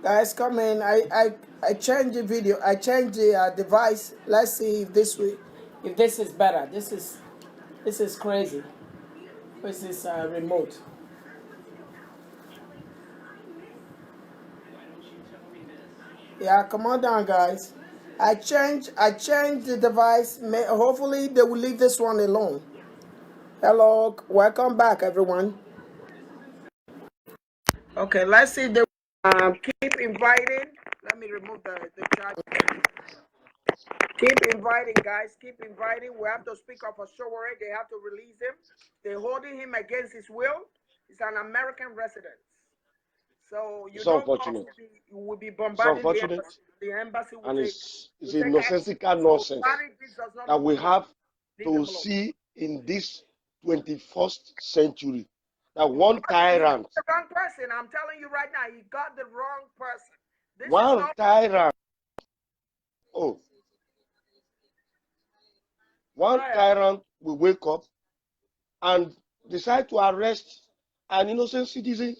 Guys, come in. I changed the video. I changed the device. Let's see if this is better. This is crazy. This is remote. Yeah, come on down, guys. I changed the device. Hopefully they will leave this one alone. Hello, welcome back, everyone. Okay, let's see. They keep inviting. Let me remove the chat. Keep inviting, guys. Keep inviting. We have to speak up for Sowore. They have to release him. They're holding him against his will. He's an American resident. So you don't will be bombarding the embassy will and take, it's a nonsensical nonsense that we have to see in this 21st century. That one tyrant. The wrong person. I'm telling you right now, he got the wrong person. One tyrant. Oh. One tyrant will wake up and decide to arrest an innocent citizen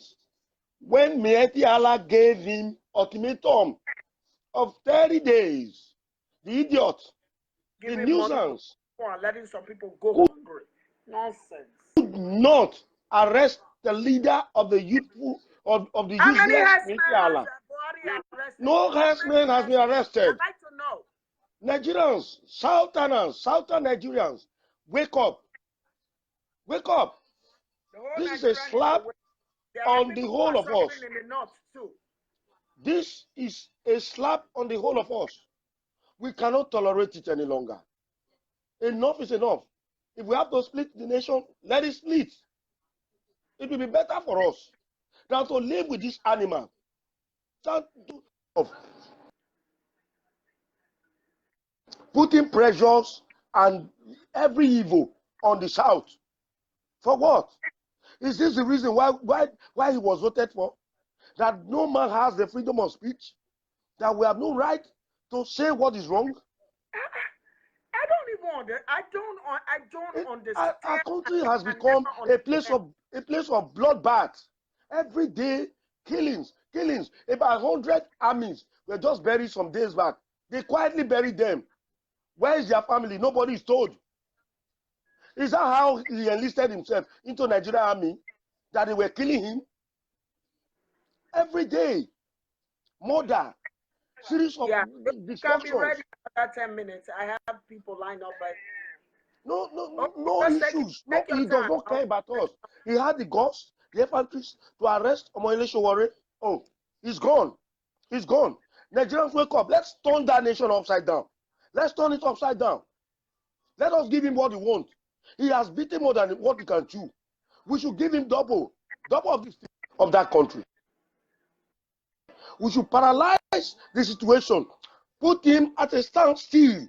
when Mieti Allah gave him ultimatum of 30 days. The idiot, the nuisance, letting some people go hungry. Nonsense. Could not arrest the leader of the youthful of the useless Mieti Allah. No herdsman has been arrested. I'd like to know. Nigerians, southern Nigerians, wake up. Wake up. This is a slap on the whole of us. This is a slap on the whole of us. We cannot tolerate it any longer. Enough is enough. If we have to split the nation, let it split. It will be better for us than to live with this animal. Putting pressures and every evil on the South. For what? Is this the reason why he was voted for? That no man has the freedom of speech? That we have no right to say what is wrong? I don't understand. Our country has become a place of bloodbath. Every day, killings. About 100 armies were just buried some days back. They quietly buried them. Where is their family? Nobody is told. Is that how he enlisted himself into Nigerian army? That they were killing him? Every day. Murder. Series of destructions. Can be ready for that 10 minutes. I have people lined up. No issues. He does not care about us. He had the guts, the infantries to arrest Uhomoibhi Sowore. Oh, he's gone. He's gone. Nigerians, wake up. Let's turn that nation upside down. Let's turn it upside down. Let us give him what he wants. He has beaten more than what he can chew. We should give him double of this of that country. We should paralyze the situation. Put him at a standstill.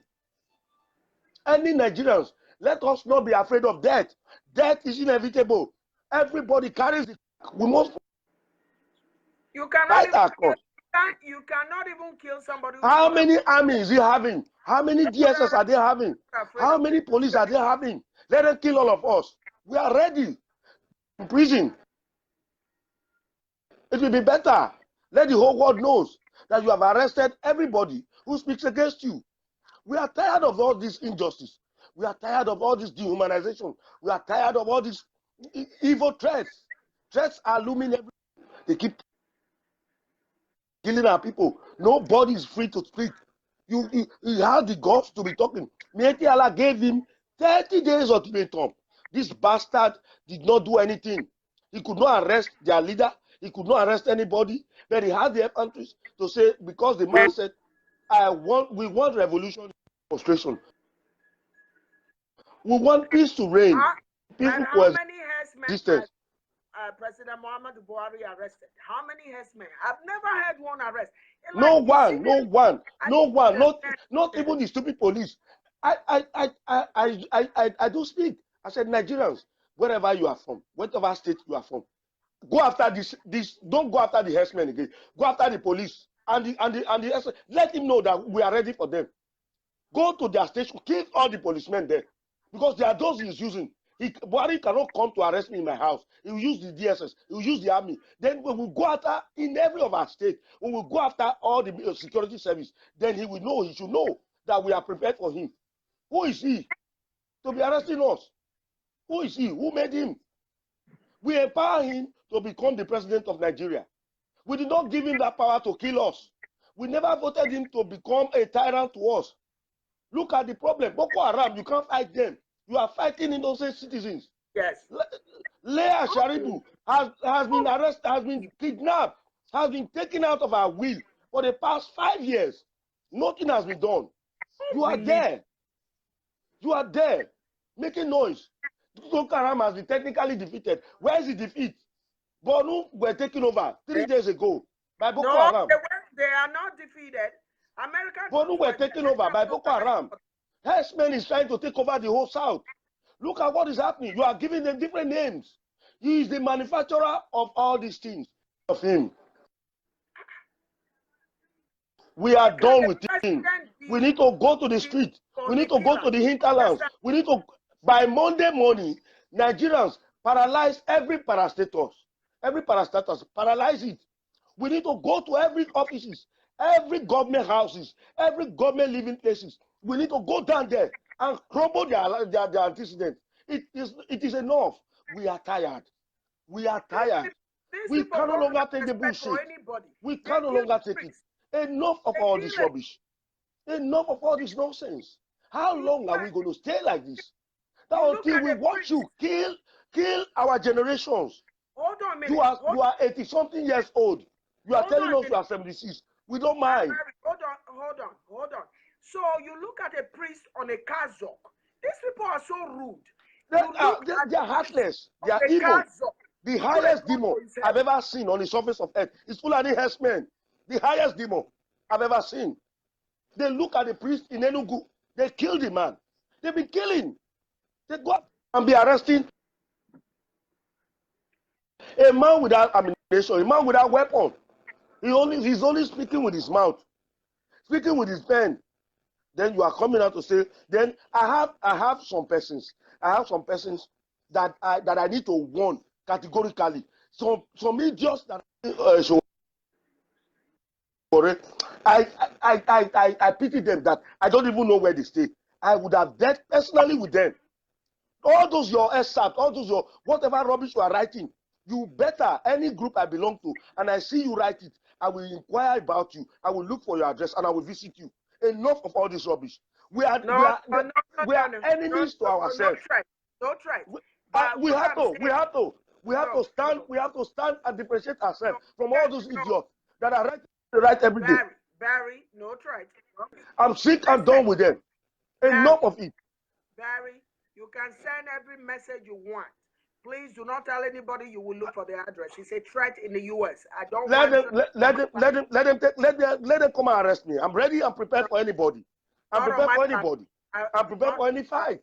Any Nigerians, let us not be afraid of death. Death is inevitable. Everybody carries it. We must. You cannot even kill somebody. How many armies is he having? How many DSS are they having? How many police are they having? Let them kill all of us. We are ready. In prison. It will be better. Let the whole world knows that you have arrested everybody who speaks against you. We are tired of all this injustice. We are tired of all this dehumanization. We are tired of all these evil threats. Threats are looming everywhere. They keep killing our people. Nobody is free to speak. You have the guts to be talking. Mieti Allah gave him 30 days ultimatum. This bastard did not do anything. He could not arrest their leader. He could not arrest anybody. But he had the countries to say, because the man said, we want revolution, demonstration. We want peace to reign. People how many herdsmen President Muhammad Buhari arrested? How many herdsmen? I've never had one arrest. No one. Not even the stupid police. I do speak. I said, Nigerians, wherever you are from, whatever state you are from, go after this. Don't go after the herdsmen again. Go after the police and the let him know that we are ready for them. Go to their station, kill all the policemen there, because they are those he's using. Buhari cannot come to arrest me in my house. He will use the DSS. He will use the army. Then we will go after, in every of our state, we will go after all the security service. Then he will know, he should know that we are prepared for him. Who is he to be arresting us? Who is he? Who made him? We empower him to become the president of Nigeria. We did not give him that power to kill us. We never voted him to become a tyrant to us. Look at the problem. Boko Haram, you can't fight them. You are fighting innocent citizens. Yes. Leah Sharibu has been arrested, has been kidnapped, has been taken out of our will for the past 5 years. Nothing has been done. You are there. You are there making noise. Boko Haram has been technically defeated. Where is the defeat? Borno were taken over 3 days ago by Boko Haram. They are not defeated. Borno were taken over by Boko Haram. Herdsmen is trying to take over the whole South. Look at what is happening. You are giving them different names. He is the manufacturer of all these things. Of him. We are done with him. We need to go to the street. We need to go to the hinterlands. We need to, by Monday morning, Nigerians paralyze every parastatus. Every parastatus, paralyze it. We need to go to every offices, every government houses, every government living places. We need to go down there and crumble their antecedents. It is enough. We are tired. We are tired. We can no longer take the bullshit. We can no longer take it. Enough of all this rubbish. Enough of all this nonsense. How long are we going to stay like this? That until we watch you kill our generations. Hold on a minute. You are 80-something years old. You are telling us you are 76. We don't mind. Hold on. So you look at a priest on a cassock. These people are so rude. They are heartless. They are evil. The highest demon I've ever seen on the surface of earth is Fulani herdsmen. The highest demon I've ever seen. They look at the priest in Enugu. They kill the man. They've been killing. They go up and be arresting a man without ammunition, a man without weapon. He's only speaking with his mouth, speaking with his pen. Then you are coming out to say, then I have some persons that I need to warn categorically. Some idiots that I pity them that I don't even know where they stay. I would have dealt personally with them. All those your SAT, all those your whatever rubbish you are writing, you better, any group I belong to, and I see you write it, I will inquire about you. I will look for your address and I will visit you. Enough of all this rubbish. We are enemies to ourselves. Don't try. We have to stand and differentiate ourselves from all those idiots that are right every day. Barry, no try. I'm sick and done with them. Enough of it. Barry, you can send every message you want. Please do not tell anybody you will look for their address. It's a threat in the US. I don't let them come and arrest me. I'm ready and prepared for anybody. I'm prepared for anybody. I'm prepared for any fight.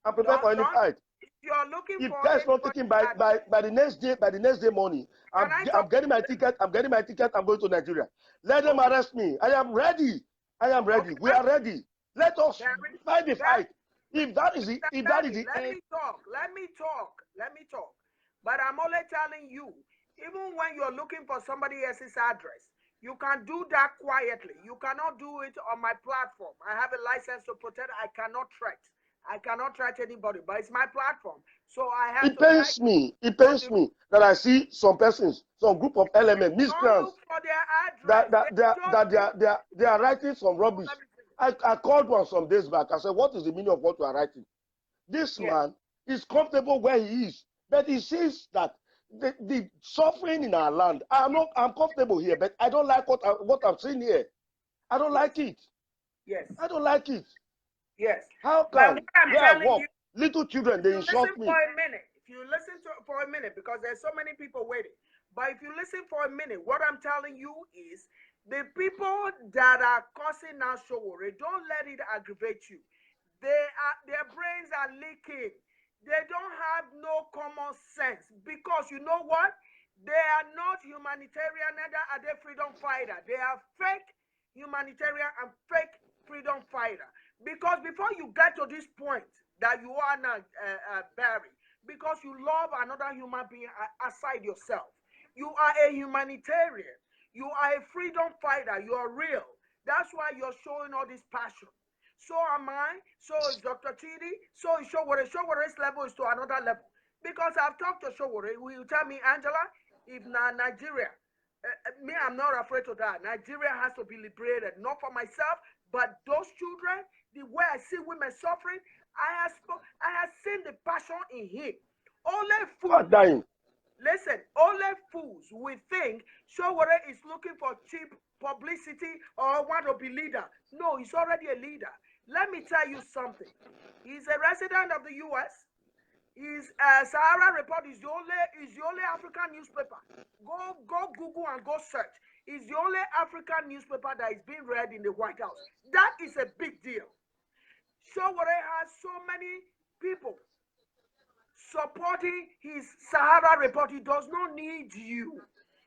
I'm prepared for any fight. If that's not taken by the next day morning, I'm getting my ticket. I'm going to Nigeria. Let them arrest me. I am ready. Okay. We are ready. Let us fight the fight. If that is it, let me talk. But I'm only telling you, even when you're looking for somebody else's address, you can do that quietly. You cannot do it on my platform. I have a license to protect. I cannot threat anybody, but it's my platform. So I have It pains me that I see some persons, some group of elements, miscreants, that they are writing some rubbish. I called one some days back. I said, what is the meaning of what you are writing? This man is comfortable where he is, but he sees that the suffering in our land. I'm comfortable here, but I don't like what I'm seeing here. I don't like it. Yes. I don't like it. Yes. How come? Little children, they insult me. If you listen for a minute, because there's so many people waiting. But if you listen for a minute, what I'm telling you is the people that are causing now Sowore, don't let it aggravate you. Their brains are leaking. They don't have no common sense, because you know what? They are not humanitarian, neither are they freedom fighter. They are fake humanitarian and fake freedom fighter. Because before you get to this point, that you are not Barry, because you love another human being aside yourself. You are a humanitarian. You are a freedom fighter. You are real. That's why you're showing all this passion. So am I. So is Dr. Chidi. So is Sowore. Sowore's level is to another level. Because I've talked to Sowore. Will you tell me, Angela, if Nigeria, me, I'm not afraid to die. Nigeria has to be liberated, not for myself, but those children, the way I see women suffering, I have seen the passion in him. Only fools, listen, only fools will think Sowore is looking for cheap publicity or want to be leader. No, he's already a leader. Let me tell you something. He's a resident of the U.S. His Sahara Report is the only African newspaper. Go Google and go search. It's the only African newspaper that is being read in the White House. That is a big deal. Sowore has so many people supporting his Sahara Report. He does not need you.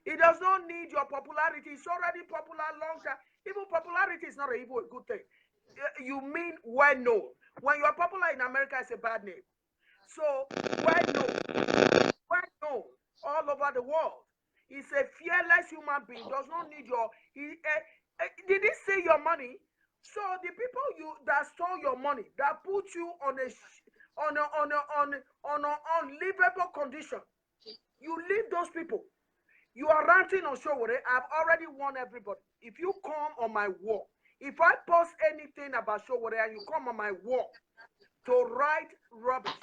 He does not need your popularity. It's already popular long time. Even popularity is not even a good thing. You mean well known. When you are popular in America, it's a bad name. So, well known all over the world. He's a fearless human being, does not need your, did he say your money? So the people that stole your money, that put you on unlivable condition, you leave those people. You are ranting on Sowore. I've already warned everybody. If you come on my wall, if I post anything about Sowore and you come on my wall to write rubbish,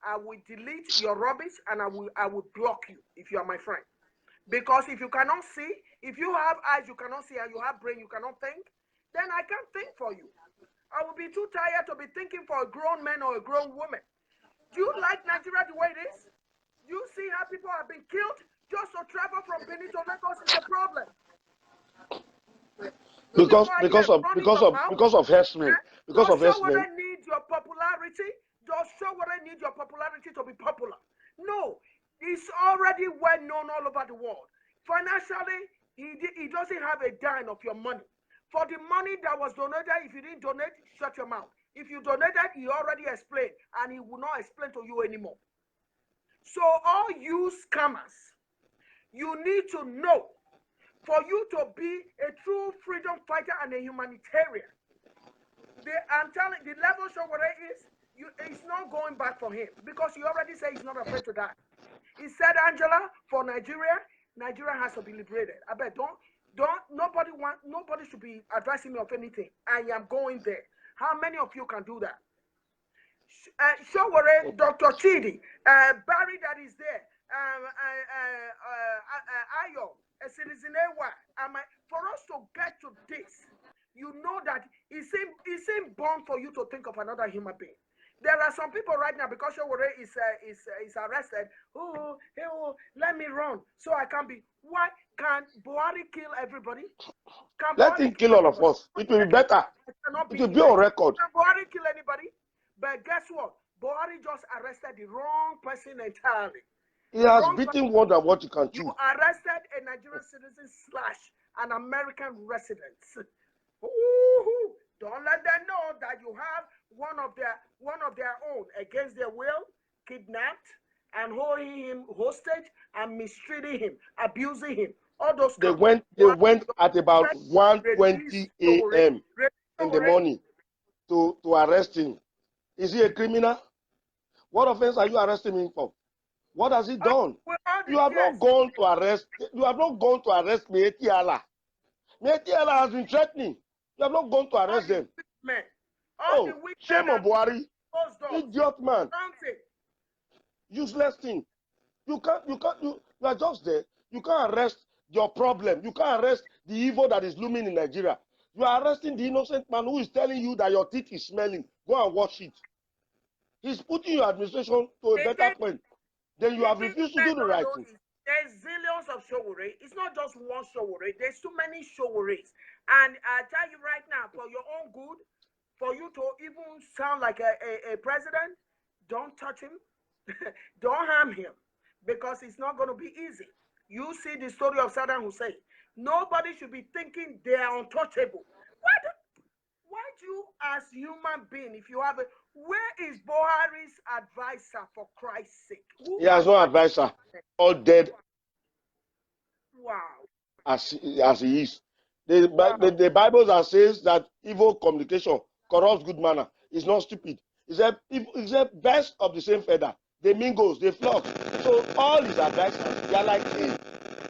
I will delete your rubbish and I will block you if you are my friend. Because if you cannot see, if you have eyes you cannot see and you have brain you cannot think, then I can't think for you. I will be too tired to be thinking for a grown man or a grown woman. Do you like Nigeria the way it is? Do you see how people have been killed just to travel from Benin to Lagos is a problem? Because of herdsmen. Because of herdsmen. Does Sowore need your popularity? Does Sowore need your popularity to be popular? No. He's already well known all over the world. Financially, he doesn't have a dime of your money. For the money that was donated, if you didn't donate, shut your mouth. If you donated, he already explained, and he will not explain to you anymore. So all you scammers, you need to know, for you to be a true freedom fighter and a humanitarian, I'm telling the level Sowore is, it's not going back for him, because he already said he's not afraid to die. He said, Angela, for Nigeria has to be liberated. I bet nobody should be addressing me of anything. I am going there. How many of you can do that? Sowore, Dr. Chidi, Barry that is there, Ayo, a citizen for us to get to this, you know that it seems born for you to think of another human being. There are some people right now, because Sowore is arrested. Oh, let me run so I can be. Why can't Buhari kill everybody? Let him kill all of us. It will be better. It will be on record. Can Buhari kill anybody? But guess what? Buhari just arrested the wrong person entirely. He has beaten more than what you can chew. You arrested a Nigerian citizen / an American resident. Ooh, don't let them know that you have one of their own against their will, kidnapped and holding him hostage and mistreating him, abusing him. All those they went at about 1:20 a.m. in the morning to arrest him. Is he a criminal? What offense are you arresting him for? What has he done? You have not gone to arrest. You have not gone to arrest Mieti Allah. Mieti Allah has been threatening. You have not gone to arrest them. Oh, shame on Buhari. Idiot man. Useless thing. You are just there. You can't arrest your problem. You can't arrest the evil that is looming in Nigeria. You are arresting the innocent man who is telling you that your teeth is smelling. Go and wash it. He's putting your administration to a better point. Then you have refused to do the right thing. There's zillions of Sowore. It's not just one Sowore. There's too many Sowores. And I tell you right now, for your own good, for you to even sound like a president, don't touch him. Don't harm him. Because it's not going to be easy. You see the story of Saddam Hussein. Nobody should be thinking they are untouchable. Why do you, as human being, if you have Where is Buhari's advisor, for Christ's sake? He has no advisor. All dead. Wow. As he is. The Bible that says that evil communication corrupts good manner is not stupid. It's a birds of the same feather. They mingle, they flock. So all his advisors, they are like him.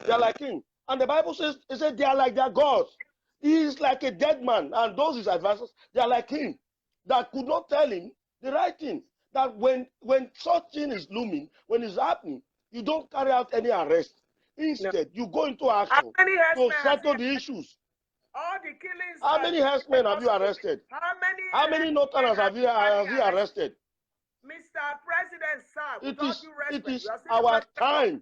They are like him. And the Bible says, it said they are like their gods. He is like a dead man. And those his advisors, they are like him. That could not tell him the right thing. That when such thing is looming, when it's happening, you don't carry out any arrest. Instead, you go into action to settle the issues. All the killings. How many herdsmen have you arrested? How many Northerners have you arrested? Mr. President, sir, it is our time.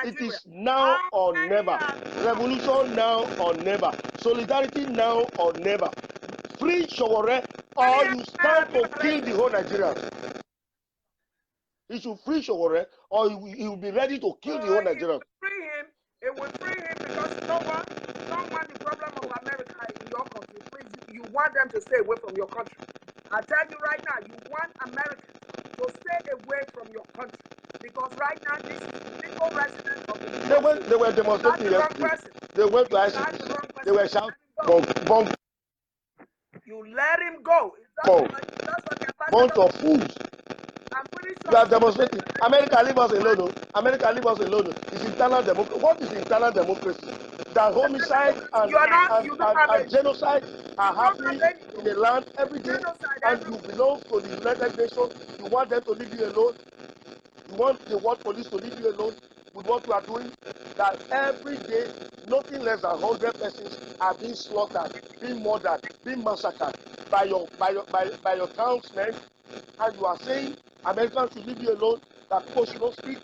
It is now or never. Revolution now or never. Solidarity now or never. Free Sowore, or you stand to kill the whole Nigerians. He should free Sowore, or he will be ready to kill the whole Nigerians. It will free him because you know what? You don't want the problem of America in your country. Please, you want them to stay away from your country. I tell you right now, you want Americans to stay away from your country. Because right now, this is the legal resident of the US. They were demonstrating yesterday. They went to ICC. They were shouting, bomb. You let him go. Bunch of fools. You are demonstrating. America, leave us alone. America, leave us alone. It's internal democracy. What is internal democracy? That homicide and genocide are happening in the land every day, and you belong to the United Nations. You want them to leave you alone. You want the world police to leave you alone with what you are doing. That every day, nothing less than 100 persons are being slaughtered, being murdered, being massacred by your townsmen, and you are saying Americans should leave you alone, that people should not speak.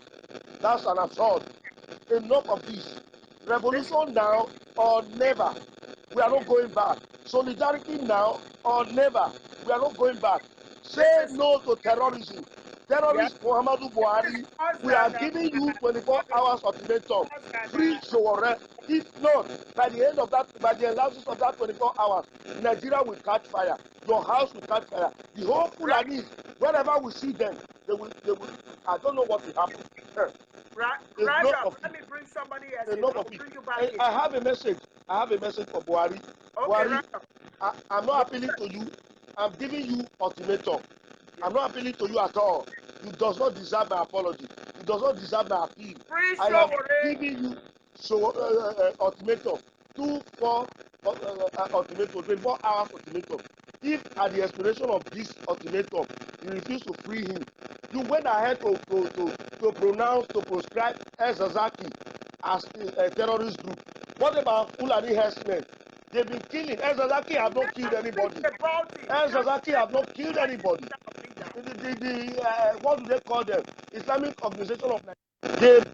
That's an assault. Enough of this. Revolution now or never. We are not going back. Solidarity now or never. We are not going back. Say no to terrorism. Terrorist Muhammadu Buhari, we are giving you 24 hours ultimatum. Free Sowore. If not, by the end of that, by the elapses of that 24 hours, Nigeria will catch fire. Your house will catch fire. The whole Fulanis, wherever we see them, they will. I don't know what will happen. Let me bring somebody else. I have a message. I have a message for Buhari. Okay, Buhari, I'm not appealing to you. I'm giving you ultimatum. I'm not appealing to you at all. You does not deserve my apology. You does not deserve my appeal. I am giving you ultimatum. 24 hours ultimatum. If at the expiration of this ultimatum you refuse to free him, you went ahead to proscribe El Zazaki as a terrorist group. What about Fulani herdsmen? They've been killing. El Zazaki have not killed anybody. El Zazaki have not killed anybody. What do they call them? Islamic Organization of Nigeria.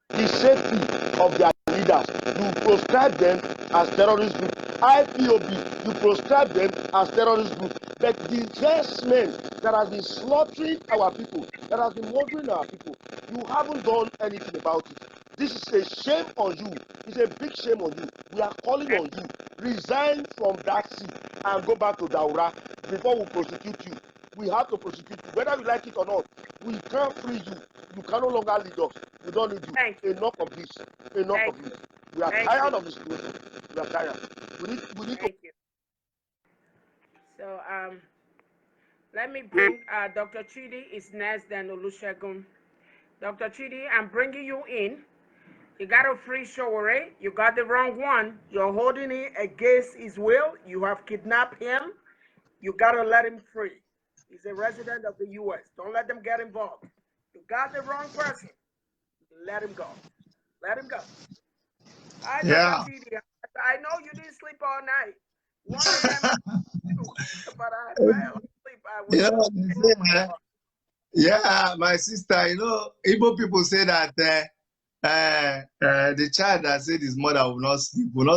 The safety of their leaders. You proscribe them as terrorist group. IPOB, you proscribe them as terrorist group. But the herdsmen that have been slaughtering our people, that have been murdering our people, you haven't done anything about it. This is a shame on you. It's a big shame on you. We are calling on you. Resign from that seat and go back to Daura before we prosecute you. We have to prosecute you. Whether you like it or not, we can't free you. You can no longer lead us. We don't need you. Enough of this. Enough of this. We are tired of this situation. We are tired. We need to. So, let me bring Dr. Chidi is next, then Olusegun. Dr. Chidi, I'm bringing you in. You got a free Sowore. You got the wrong one. You're holding it against his will. You have kidnapped him. You got to let him free. He's a resident of the U.S. Don't let them get involved. You got the wrong person. Let him go. Let him go. Yeah. I know you didn't sleep all night. One of them, but I fell asleep. Yeah, my sister, you know, Igbo people say that the child that said his mother will not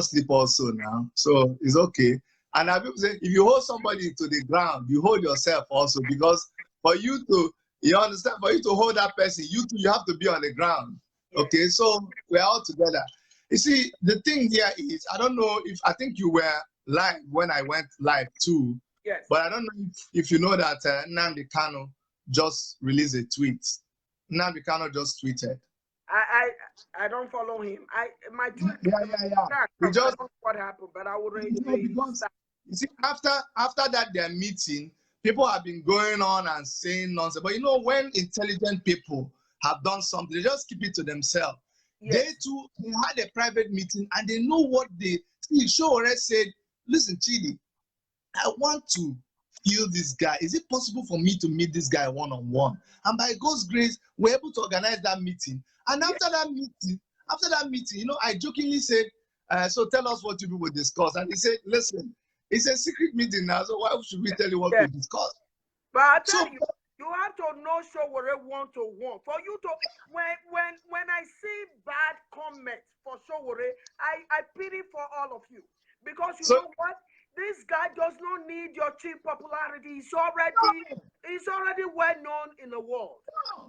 sleep also now. So it's okay. And people say, if you hold somebody to the ground, you hold yourself also, because for you to, you understand, for you to hold that person, you have to be on the ground. Okay, so we're all together. You see, the thing here is, I don't know if, I think you were live when I went live too. Yes. But I don't know if you know that Nnamdi Kanu just released a tweet. Nnamdi Kanu just tweeted. I don't follow him. My tweet. Yeah. He just, I don't know what happened, but I would really. Because you see, after that their meeting, people have been going on and saying nonsense. But you know, when intelligent people have done something, they just keep it to themselves. Yes. They had a private meeting and they know what they see. Sowore said, "Listen, Chidi, I want to feel this guy. Is it possible for me to meet this guy one-on-one?" And by God's grace, we're able to organize that meeting. And after that meeting, you know, I jokingly said, "So tell us what you people discuss." And he said, "Listen, it's a secret meeting now, so why should we tell you what we discuss?" But I tell you, you have to know Sowore one-to-one. For you to, when I see bad comments for Sowore, I pity for all of you. Because you know what? This guy does not need your cheap popularity. He's already well known in the world.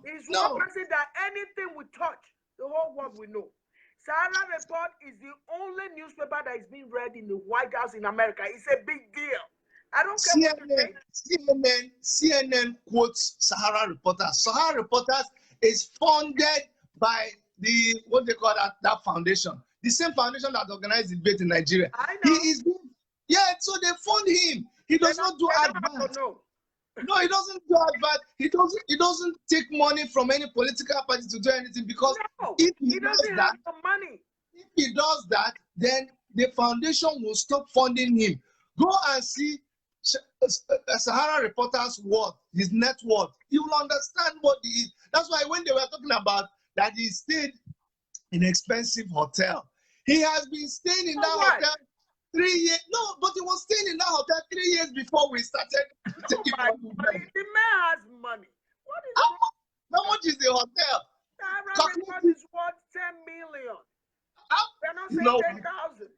He's one person that anything we touch, the whole world will know. Sahara Report is the only newspaper that is being read in the White House in America. It's a big deal. I don't care what you think. CNN quotes Sahara Reporters. Sahara Reporters is funded by what they call that foundation. The same foundation that organized the debate in Nigeria. I know. So they fund him. He does not do advert. No, he doesn't do advert. He doesn't take money from any political party to do anything, because if he doesn't have the money. If he does that, then the foundation will stop funding him. Go and see Sahara Reporter's worth, his net worth. You will understand what he is. That's why when they were talking about that he stayed in an expensive hotel, he has been staying in that hotel 3 years. No, but he was staying in that hotel 3 years before we started. The man has money. How much is the hotel? Sahara Report is worth 10 million. They're not saying 10,000.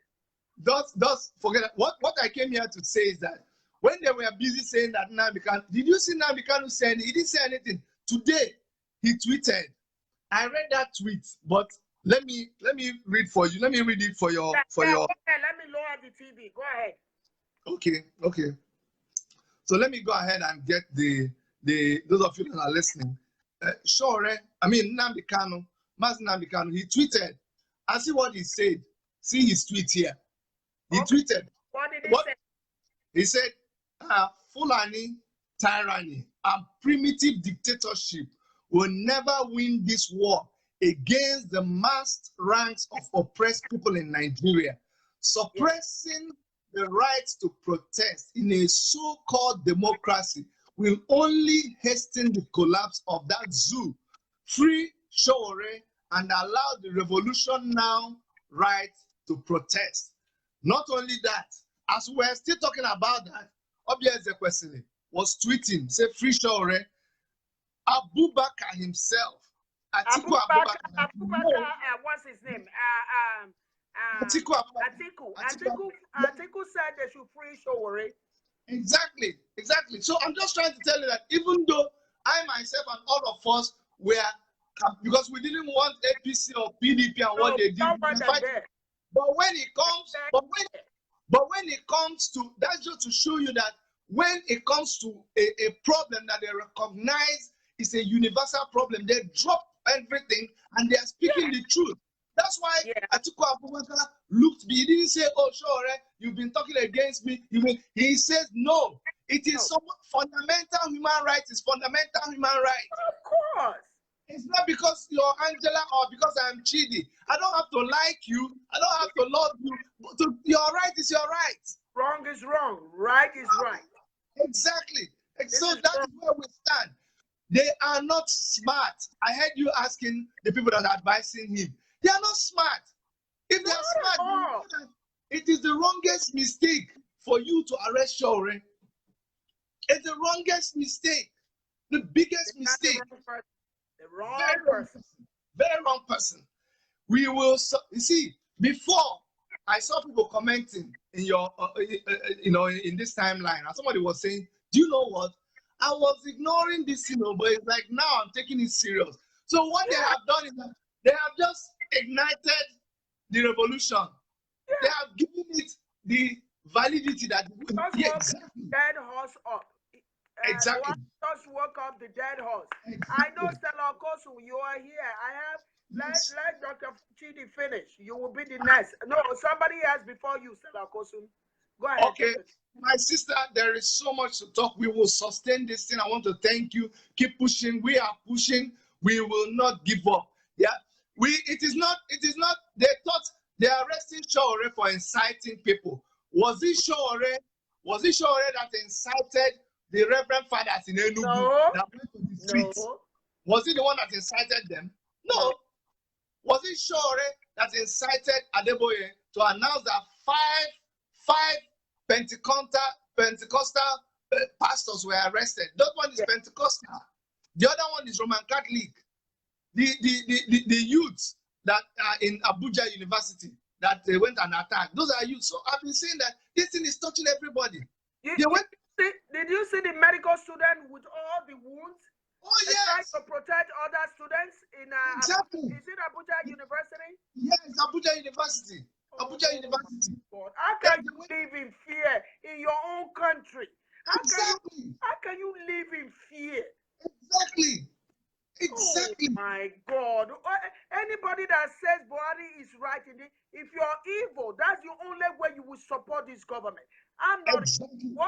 Just forget that. What I came here to say is that when they were busy saying that Nnamdi Kanu, did you see Nnamdi Kanu saying? He didn't say anything. Today he tweeted. I read that tweet, but let me read for you. Let me read it for your Okay, let me lower the TV. Go ahead. Okay. So let me go ahead and get the those of you that are listening. Nnamdi Kanu, Mazi Nnamdi Kanu, he tweeted. I see what he said. See his tweet here. He tweeted. What did he say? He said, Fulani tyranny and primitive dictatorship will never win this war against the massed ranks of oppressed people in Nigeria. Suppressing the right to protest in a so-called democracy will only hasten the collapse of that zoo. Free Sowore and allow the revolution now right to protest. Not only that, as we're still talking about that, Obieze Ezekwesili was tweeting, say free Sowore, Abubakar himself, Atiku Abubakar, what's his name? Atiku said they should free Sowore. Exactly. So I'm just trying to tell you that even though I myself and all of us were, because we didn't want APC or PDP and what they did, but when it comes to, that's just to show you that when it comes to a problem that they recognize is a universal problem, they drop everything and they are speaking the truth. That's why Atiku Abubakar looked me. He didn't say, "Oh, Sowore, you've been talking against me." He says, "No, it is fundamental human rights. It's fundamental human rights." Of course. It's not because you're Angela or because I'm Chidi. I don't have to like you. I don't have to love you. But your right is your right. Wrong is wrong. Right is right. Exactly. So that is where we stand. They are not smart. I heard you asking the people that are advising him. They are not smart. If they are smart, you know that it is the wrongest mistake for you to arrest Sowore. It's the wrongest mistake. The biggest mistake. The wrong person. Very wrong person. We will, you see, before I saw people commenting in your, in this timeline, and somebody was saying, "Do you know what? I was ignoring this, but it's like now I'm taking it serious." So what they have done is that they have just ignited the revolution. They have given it the validity that just yeah, exactly. dead horse up. Exactly. Just woke up the dead horse. Exactly. I know, Stella Kosu, you are here. I have let Dr. Chidi finish. You will be the next. No, somebody else before you, Stella Kosu. Go ahead. Okay. My sister, there is so much to talk. We will sustain this thing. I want to thank you. Keep pushing. We are pushing. We will not give up. Yeah. It is not, they thought they are arresting Sowore for inciting people. Was it Sowore that incited the Reverend Fathers in Enugu that went to the streets? No. Was it the one that incited them? No. Was it Sowore that incited Adeboye to announce that five Pentecostal pastors were arrested? That one is Pentecostal. The other one is Roman Catholic. The youths that are in Abuja University that they went and attacked, those are youths. So I've been saying that this thing is touching everybody. Did you see the medical student with all the wounds? Oh, yes. Trying to protect other students in exactly. Is it Abuja University? Yes, Abuja University. Abuja University. God. How can you live in fear in your own country? How can you live in fear? Exactly. Exactly. Oh my God. Anybody that says Buhari is right in it, if you're evil, that's the only way you will support this government. I'm not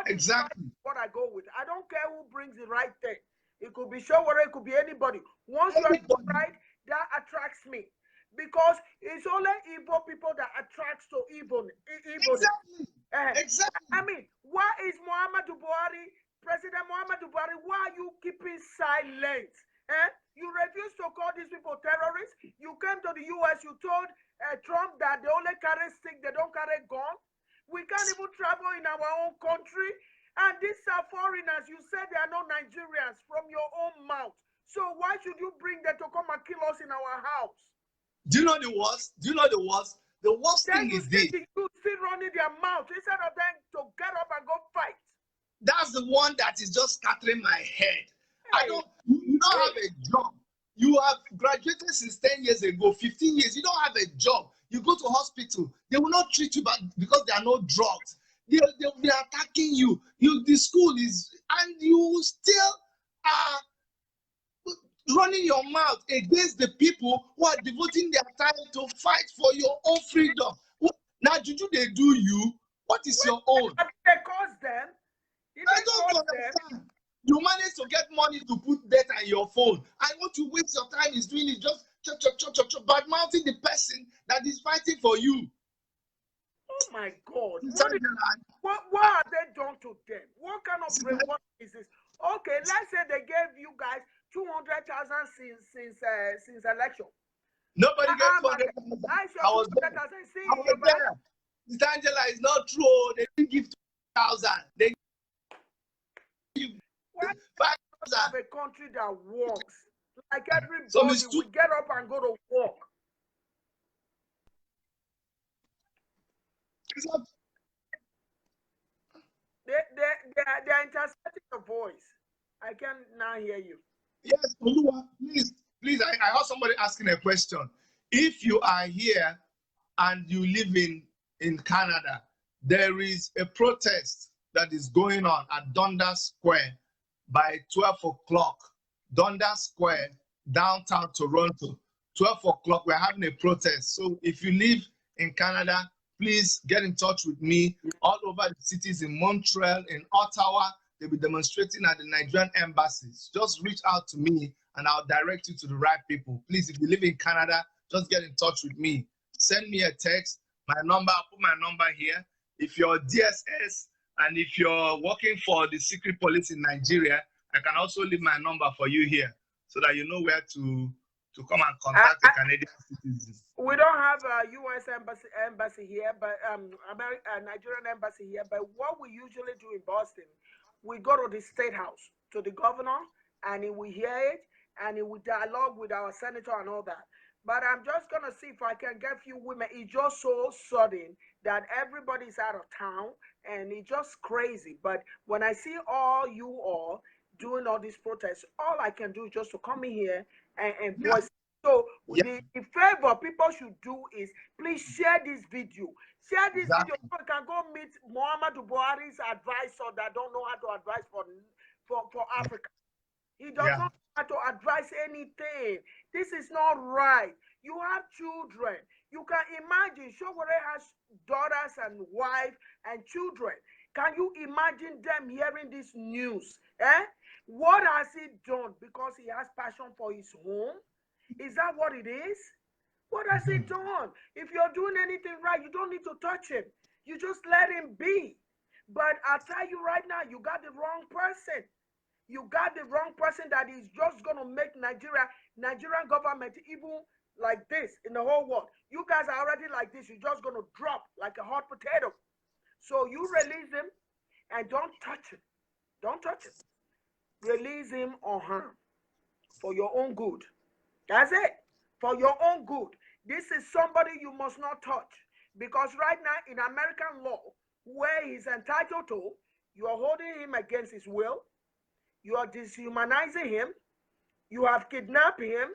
exactly. What I go with. I don't care who brings the right thing. It could be Sowore, it could be anybody. Once you are right, that attracts me. Because it's only evil people that attracts to evil. Exactly. Exactly. I mean, why is President Muhammadu Buhari, why are you keeping silent? You refuse to call these people terrorists. You came to the US, you told Trump that they only carry stick, they don't carry gun. We can't even travel in our own country. And these are foreigners. You said they are not Nigerians from your own mouth. So why should you bring them to come and kill us in our house? Do you know the worst? The worst thing is this. You still running their mouth instead of them to get up and go fight. That's the one that is just scattering my head. Hey. You don't have a job. You have graduated since 10 years ago, 15 years. You don't have a job. You go to hospital. They will not treat you back because there are no drugs. They'll be attacking you. The school is, and you still are running your mouth against the people who are devoting their time to fight for your own freedom. Now, Juju, they do you. What is your own? They cause them. I don't understand. You manage to get money to put data on your phone, and what you waste your time is doing is just bad mouthing the person that is fighting for you. Oh my God! What have they done to them? What kind of reward is this? Okay, let's say they gave you guys 200,000 since election. Nobody gets 200,000. I was there. Mr. Angela, is not true. They didn't give 2,000. They give 5,000. Have a country that works. Like everybody, we get up and go to work. They're intercepting the voice. I can now hear you. Yes, Oluwa, please. I heard somebody asking a question. If you are here and you live in Canada, there is a protest that is going on at Dundas Square by 12 o'clock. Dundas Square, downtown Toronto. 12 o'clock, we're having a protest. So if you live in Canada, please get in touch with me. All over the cities in Montreal, in Ottawa, they'll be demonstrating at the Nigerian embassies. Just reach out to me and I'll direct you to the right people. Please, if you live in Canada, just get in touch with me. Send me a text. My number, I'll put my number here. If you're DSS and if you're working for the secret police in Nigeria, I can also leave my number for you here so that you know where to come and contact a Canadian citizen. We don't have a U.S. embassy here, but Nigerian embassy here. But what we usually do in Boston, we go to the State House, to the governor, and he will hear it, and he will dialogue with our senator and all that. But I'm just going to see if I can get a few women. It's just so sudden that everybody's out of town, and it's just crazy. But when I see all you all doing all these protests, all I can do is just to come in here and voice So the favor people should do is please share this video. Share this video so you can go meet Muhammadu Buhari's advisor that don't know how to advise for Africa. He does not know how to advise anything. This is not right. You have children. You can imagine Sowore has daughters and wife and children. Can you imagine them hearing this news? What has he done? Because he has passion for his home? Is that what it is? What has he done? If you're doing anything right, you don't need to touch him. You just let him be. But I'll tell you right now, you got the wrong person. You got the wrong person that is just going to make Nigerian government even like this in the whole world. You guys are already like this. You're just going to drop like a hot potato. So you release him and don't touch him. Don't touch him. Release him or her for your own good. That's it. For your own good. This is somebody you must not touch. Because right now in American law, where he's entitled to, you are holding him against his will. You are dehumanizing him. You have kidnapped him.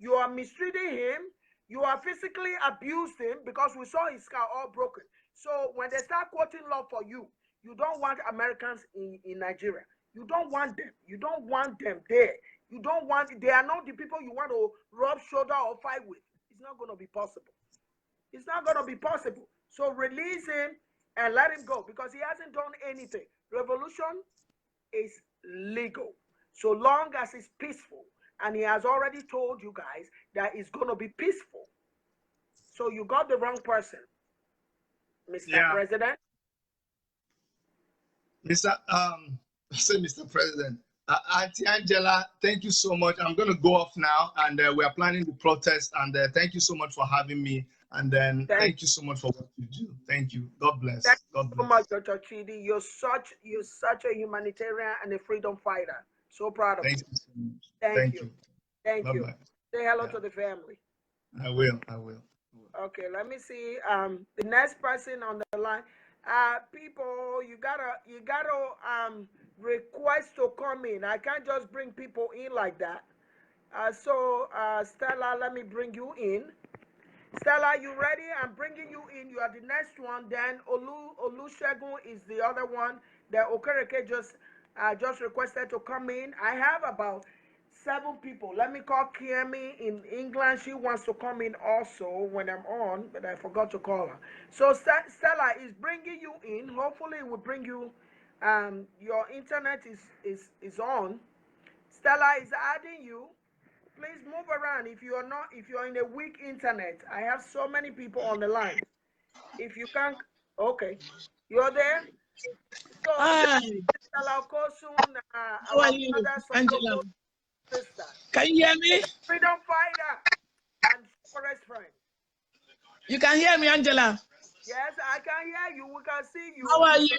You are mistreating him. You are physically abused him because we saw his car all broken. So when they start quoting law for you, you don't want Americans in Nigeria. You don't want them. You don't want them there. You don't want, they are not the people you want to rub shoulder or fight with. It's not going to be possible. It's not going to be possible. So release him and let him go because he hasn't done anything. Revolution is legal so long as it's peaceful. And he has already told you guys that it's going to be peaceful. So you got the wrong person, Mr. President. Mr. President. Auntie Angela, thank you so much. I'm going to go off now, and we are planning the protest. And thank you so much for having me. And then thank you so much for what you do. Thank you. God bless. Thank God you bless. so much, Dr. Chidi. You're such a humanitarian and a freedom fighter. So proud of you. Thank you so much. Thank you. Thank Bye-bye. you. Say hello to the family. I will. Okay, let me see. The next person on the line. People, you gotta request to come in. I can't just bring people in like that. Stella, let me bring you in. Stella, you ready? I'm bringing you in. You are the next one. Then Olusegun is the other one. Then Okereke just requested to come in. I have about 7 people. Let me call Kiemi in England. She wants to come in also when I'm on, but I forgot to call her. So Stella is bringing you in. Hopefully it will bring you. Your internet is on. Stella is adding you. Please move around if you're in a weak internet. I have so many people on the line. If you can't, okay, you're there. So, hi. How are you, Angela? Sister. Can you hear me? Freedom fighter and forest friend. You can hear me, Angela? Yes, I can hear you. We can see you. How are you?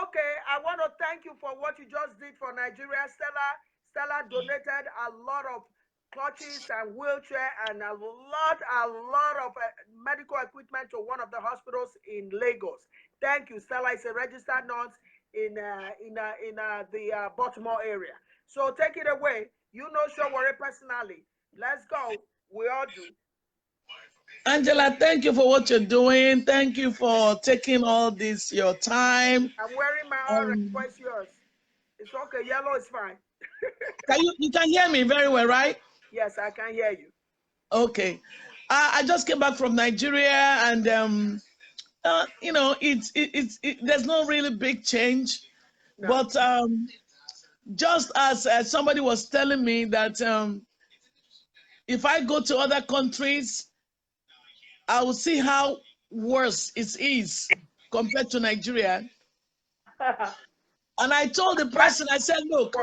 Okay, I want to thank you for what you just did for Nigeria. Stella donated a lot of clutches and wheelchair and a lot of medical equipment to one of the hospitals in Lagos. Thank you. Stella is a registered nurse in the Baltimore area. So take it away. You know Sowore personally. Let's go. We all do. Angela, thank you for what you're doing. Thank you for taking all this, your time. I'm wearing my own request yours. It's okay. Yellow is fine. You can hear me very well, right? Yes, I can hear you. Okay. I just came back from Nigeria, and you know, there's no really big change, no. But just as somebody was telling me that if I go to other countries, I will see how worse it is compared to Nigeria. And I told the person, I said, look,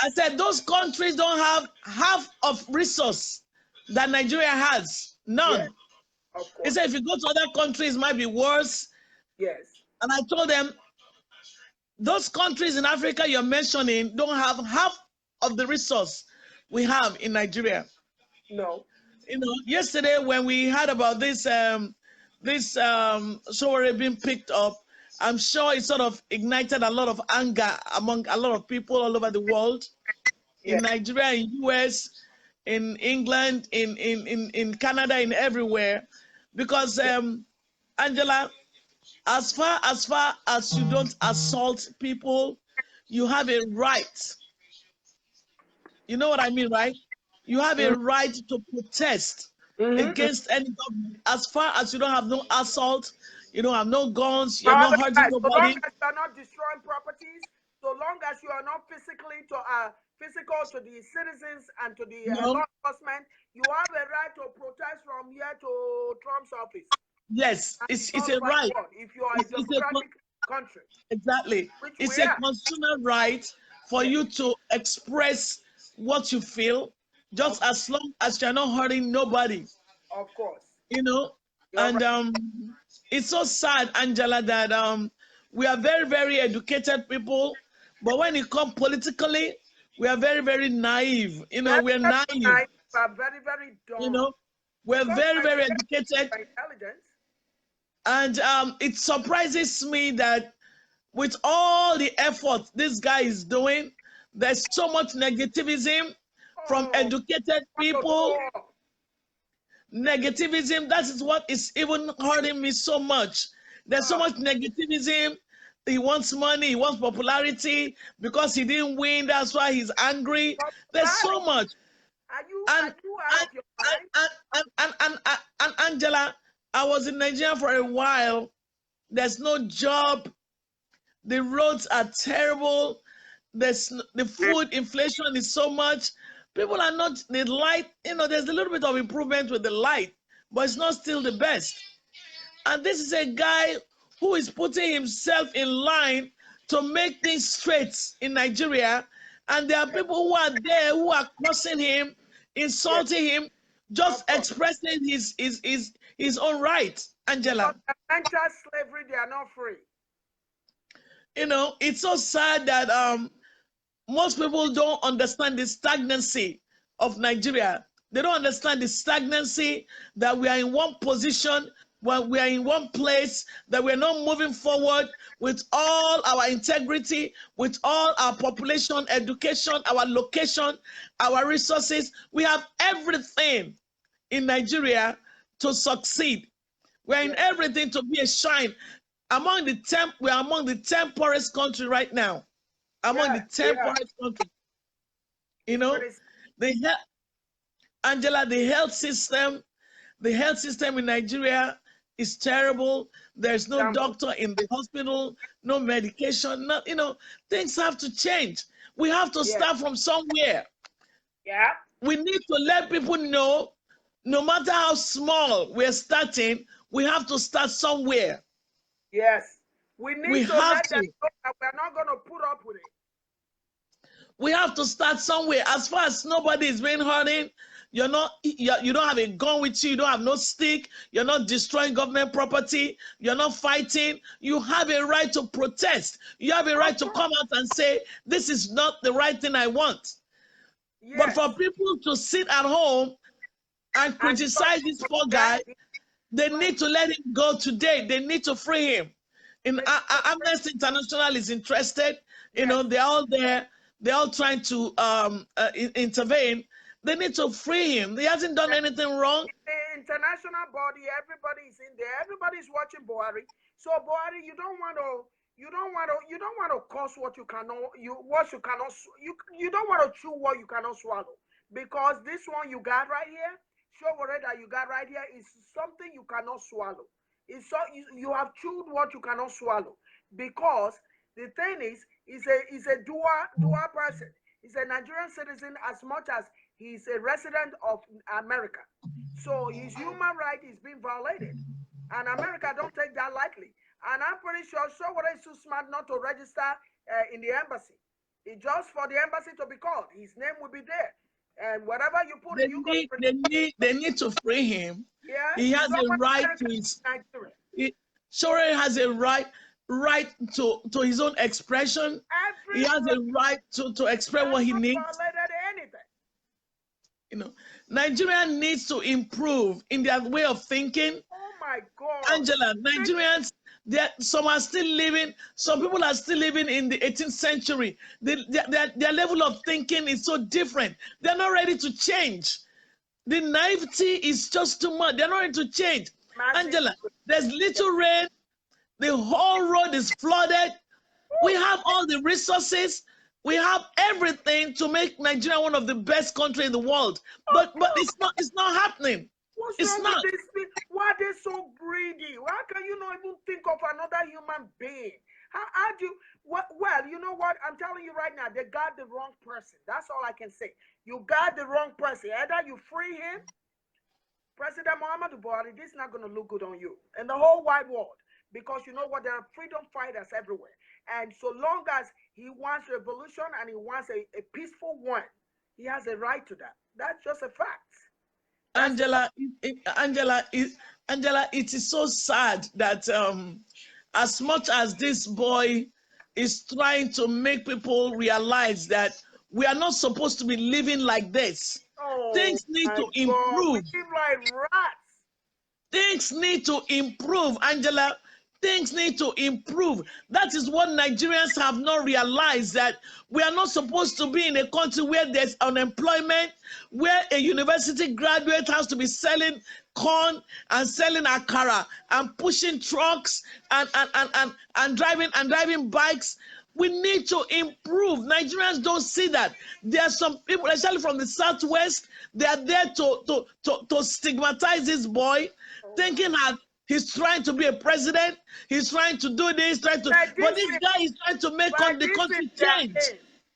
I said, those countries don't have half of resource that Nigeria has. None. Yes, he said, if you go to other countries, it might be worse. Yes. And I told them, those countries in Africa you're mentioning don't have half of the resource we have in Nigeria. No. You know, yesterday when we heard about this Sowore being picked up, I'm sure it sort of ignited a lot of anger among a lot of people all over the world, in Nigeria, in US. in England, in Canada, in everywhere, because Angela, as far as you don't assault people, you have a right. You know what I mean, right? You have a right to protest against any government. As far as you don't have no assault, you don't have no guns, you're not hurting nobody. So long as you're not destroying properties, so long as you are not physical to the citizens and to the law enforcement, you have a right to protest from here to Trump's office. Yes, it's a right. If you are a democratic country. Exactly. It's a consumer right for you to express what you feel, just as long as you're not hurting nobody. Of course. You know, and it's so sad, Angela, that we are very, very educated people, but when it comes politically, we are very, very naive. You know, we're naive. We are very, very dumb. You know, we're very, very educated. And it surprises me that with all the effort this guy is doing, there's so much negativism from educated people. Negativism, that is what is even hurting me so much. There's so much negativism. He wants money, he wants popularity because he didn't win. That's why he's angry. There's so much. And Angela, I was in Nigeria for a while. There's no job. The roads are terrible. The food inflation is so much. People are not, the light, you know, there's a little bit of improvement with the light, but it's not still the best. And this is a guy who is putting himself in line to make things straight in Nigeria. And there are people who are there who are cursing him, insulting him, just expressing his own right, Angela. Anti-slavery, they are not free. You know, it's so sad that most people don't understand the stagnancy of Nigeria. They don't understand the stagnancy that we are in one position, when we are in one place, that we're not moving forward with all our integrity, with all our population, education, our location, our resources. We have everything in Nigeria to succeed. We're in everything to be a shine. We are among the 10 poorest country right now. Among the 10 poorest countries. You know, Angela, the health system in Nigeria is terrible. There's no doctor in the hospital, no medication, you know, things have to change. We have to start from somewhere. Yeah. We need to let people know, no matter how small we're starting, we have to start somewhere. Yes. We need to let them know that we're not going to put up with it. We have to start somewhere. As far as nobody is being hurting, you don't have a gun with you, you don't have no stick, you're not destroying government property, you're not fighting, you have a right to protest. You have a right to come out and say, this is not the right thing I want. Yes. But for people to sit at home and criticize this poor guy, they need to let him go today. They need to free him. Amnesty International is interested. You know, they're all there. They're all trying to intervene. They need to free him. He hasn't done anything wrong. The international body, everybody is in there. Everybody's watching Buhari. So Buhari, you don't want to cause what you cannot. You don't want to chew what you cannot swallow. Because this one you got right here, Sowore that you got right here is something you cannot swallow. It's so you have chewed what you cannot swallow. Because the thing is a dual person. He's a Nigerian citizen as much as he's a resident of America. So his human right is being violated. And America don't take that lightly. And I'm pretty sure Sowore is too smart not to register in the embassy. It's just for the embassy to be called. His name will be there. And whatever you put they need to free him. Yeah, he has a right to his Sowore has a right to his own expression. He has a right to express what he needs. You know, Nigeria needs to improve in their way of thinking. Oh my God, Angela, Some are still living, some people are still living in the 18th century. Their level of thinking is so different. They're not ready to change. The naivety is just too much. They're not ready to change. Angela, there's little rain. The whole road is flooded. We have all the resources. We have everything to make Nigeria one of the best countries in the world. But it's not happening. What's it's wrong not. with this? Why are they so greedy? Why can you not even think of another human being? How do you, well, you know what? I'm telling you right now, they got the wrong person. That's all I can say. You got the wrong person. Either you free him, President Muhammadu Buhari, this is not going to look good on you and the whole wide world. Because you know what? There are freedom fighters everywhere. And so long as he wants revolution and he wants a peaceful one, he has a right to that. That's just a fact. Angela, it is so sad that as much as this boy is trying to make people realize that we are not supposed to be living like this. Things need to improve. We live like rats. Things need to improve, Angela. Things need to improve. That is what Nigerians have not realized, that we are not supposed to be in a country where there's unemployment, where a university graduate has to be selling corn and selling akara and pushing trucks and driving bikes. We need to improve. Nigerians don't see that. There are some people, especially from the Southwest, they are there to stigmatize this boy, thinking that he's trying to be a president. He's trying to do this, but this guy is trying to make the country change.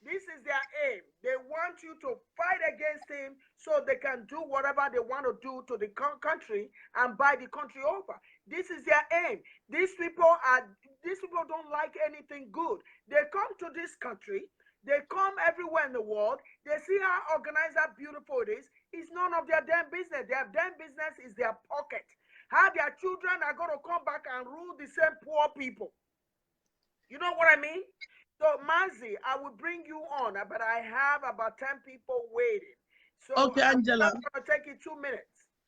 This is their aim. They want you to fight against him so they can do whatever they want to do to the country and buy the country over. This is their aim. These people don't like anything good. They come to this country. They come everywhere in the world. They see how organized, how beautiful it is. It's none of their damn business. Their damn business is their pocket. How their children are going to come back and rule the same poor people. You know what I mean? So, Mazi, I will bring you on, but I have about 10 people waiting. So, okay, Angela. I'm going to take you 2 minutes.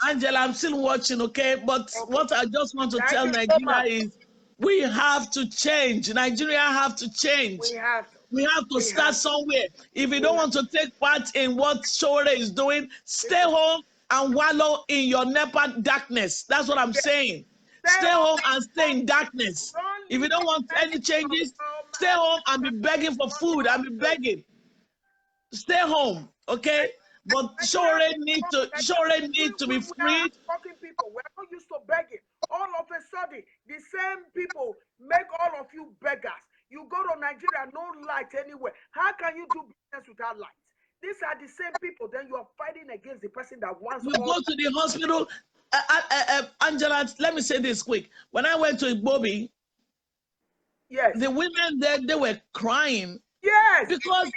Angela, I'm still watching, okay? But what I just want to tell Nigeria is we have to change. Nigeria have to change. We have to start somewhere. If you don't want to take part in what Sowore is doing, stay home and wallow in your NEPA darkness. That's what I'm saying. Stay home and stay in darkness. If you don't want any changes, stay home and be begging for food and be begging. Stay home, okay? But Sowore need to be freed. People, we're not used to begging. All of a sudden, the same people make all of you beggars. You go to Nigeria, no light anywhere. How can you do business without light? These are the same people. Then you are fighting against the person that wants. You go to the hospital. Angela, let me say this quick. When I went to Uhomoibhi, yes, the women there, they were crying. Yes, because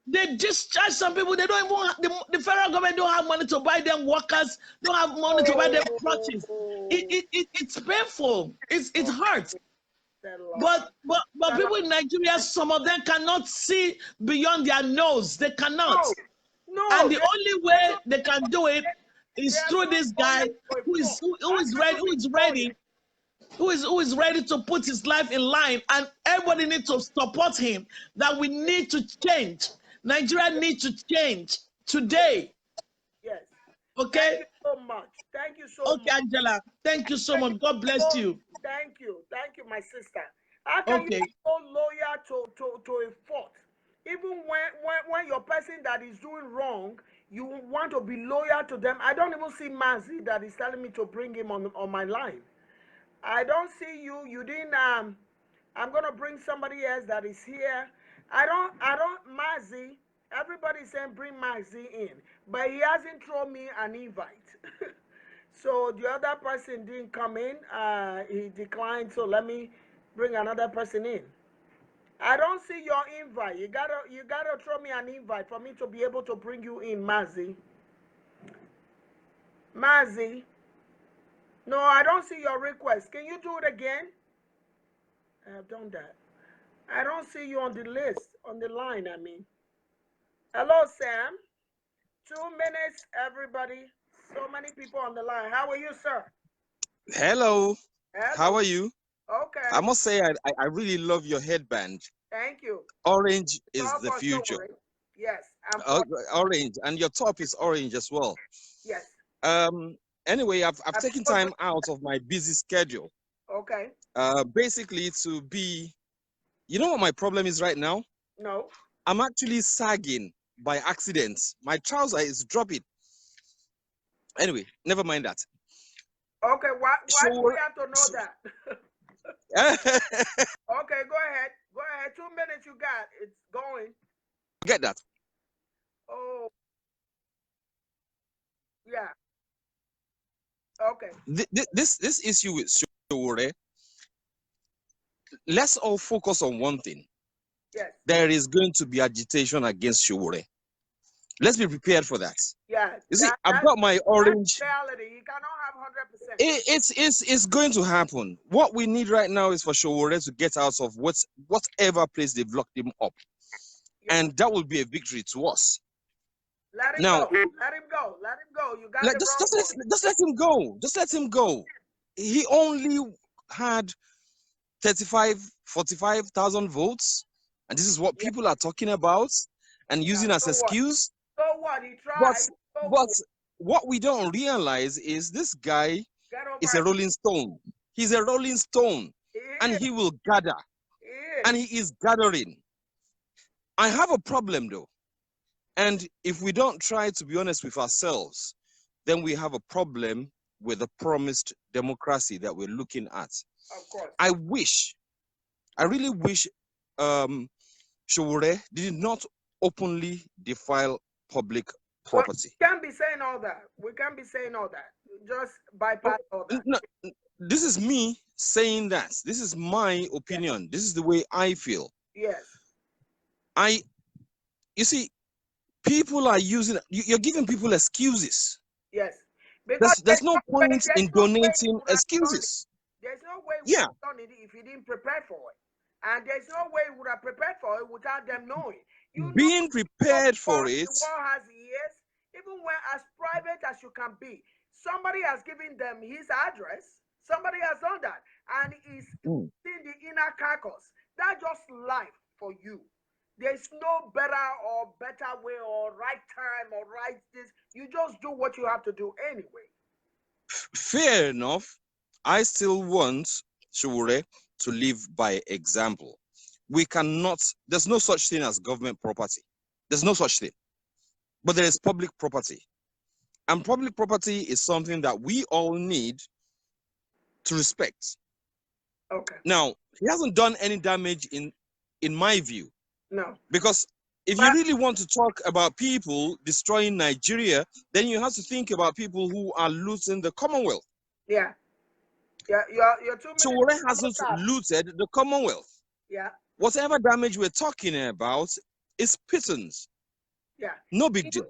they discharge some people. They don't even have, the federal government don't have money to buy them workers. Don't have money to buy them crutches. It's painful. It hurts. But people in Nigeria, some of them cannot see beyond their nose. They cannot. No, and the only way they can do it is through this guy who is ready to put his life in line, and everybody needs to support him. That we need to change. Nigeria needs to change today. Yes. Okay. Thank you so much. Thank you so much. Okay, Angela. Thank you so much. God bless you. Thank you. Thank you, my sister. How can you be so loyal to a fault? Even when your person that is doing wrong, you want to be loyal to them. I don't even see Mazi that is telling me to bring him on my line. I don't see you. You didn't. I'm gonna bring somebody else that is here. I don't. Mazi. Everybody's saying bring Mazi in, but he hasn't thrown me an invite. So the other person didn't come in. He declined. So let me bring another person in. I don't see your invite. You gotta throw me an invite for me to be able to bring you in, Mazi. Mazi. No, I don't see your request. Can you do it again? I have done that. I don't see you on the list, on the line, I mean. Hello, Sam. 2 minutes, everybody. So many people on the line. How are you, sir? Hello. Hello. How are you? Okay. I must say, I really love your headband. Thank you. Orange is Top the future. Sowore. Yes. Orange, and your top is orange as well. Yes. Anyway, I've taken time out of my busy schedule. Okay. Basically to be, you know what my problem is right now? No. I'm actually sagging by accident. My trouser is dropping. Anyway, never mind that. Okay, why do we have to know that? Okay, go ahead. Go ahead. 2 minutes you got. It's going. Get that. Oh. Yeah. Okay. This issue with Sowore, let's all focus on one thing. Yes. There is going to be agitation against Sowore. Let's be prepared for that. Yeah. You see, I've got my orange. Reality. You cannot have 100%. It's going to happen. What we need right now is for Sowore to get out of whatever place they've locked him up, and that will be a victory to us. Let him go. Let him go. Let him go. You got just let him go. Just let him go. He only had 45,000 votes, and this is what people are talking about and using as excuse. So what? He tried. But what we don't realize is this guy is a rolling stone. He's a rolling stone, and he will gather, and he is gathering. I have a problem though, and if we don't try to be honest with ourselves, then we have a problem with the promised democracy that we're looking at. Of course. I really wish Sowore did not openly defile public property. We can't be saying all that. We can't be saying all that. Just bypass all that. No, this is me saying that. This is my opinion. Yes. This is the way I feel. Yes. You see, people are using, you're giving people excuses. Yes. There's no point in donating excuses. There's no way we would have done it if you didn't prepare for it. And there's no way we would have prepared for it without them knowing. Being prepared for it. The war has ears, even when as private as you can be. Somebody has given them his address. Somebody has done that. And he's in the inner carcass. That's just life for you. There's no better way or right time or right this. You just do what you have to do anyway. Fair enough. I still want Sowore to live by example. We cannot, there's no such thing as government property. There's no such thing. But there is public property. And public property is something that we all need to respect. Okay. Now, he hasn't done any damage in my view. No. Because if you really want to talk about people destroying Nigeria, then you have to think about people who are looting the Commonwealth. Yeah. Yeah, you're 2 minutes. Sowore hasn't looted the Commonwealth. Yeah. Whatever damage we're talking about is pittance. Yeah. No big deal.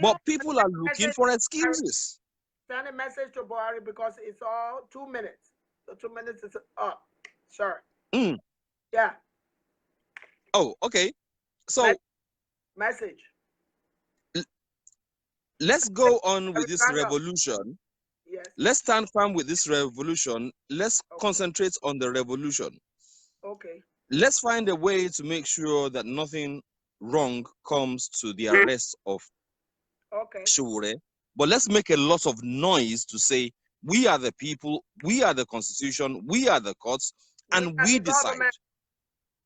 But people are looking for excuses. Send a message to Buhari because it's all 2 minutes. So 2 minutes is up. Sorry. Yeah. Oh, okay. So message. Let's go on with this revolution. Yes. Let's stand firm with this revolution. Let's concentrate on the revolution. Okay. Let's find a way to make sure that nothing wrong comes to the arrest of Sowore. But let's make a lot of noise to say we are the people, we are the constitution, we are the courts, and we decide.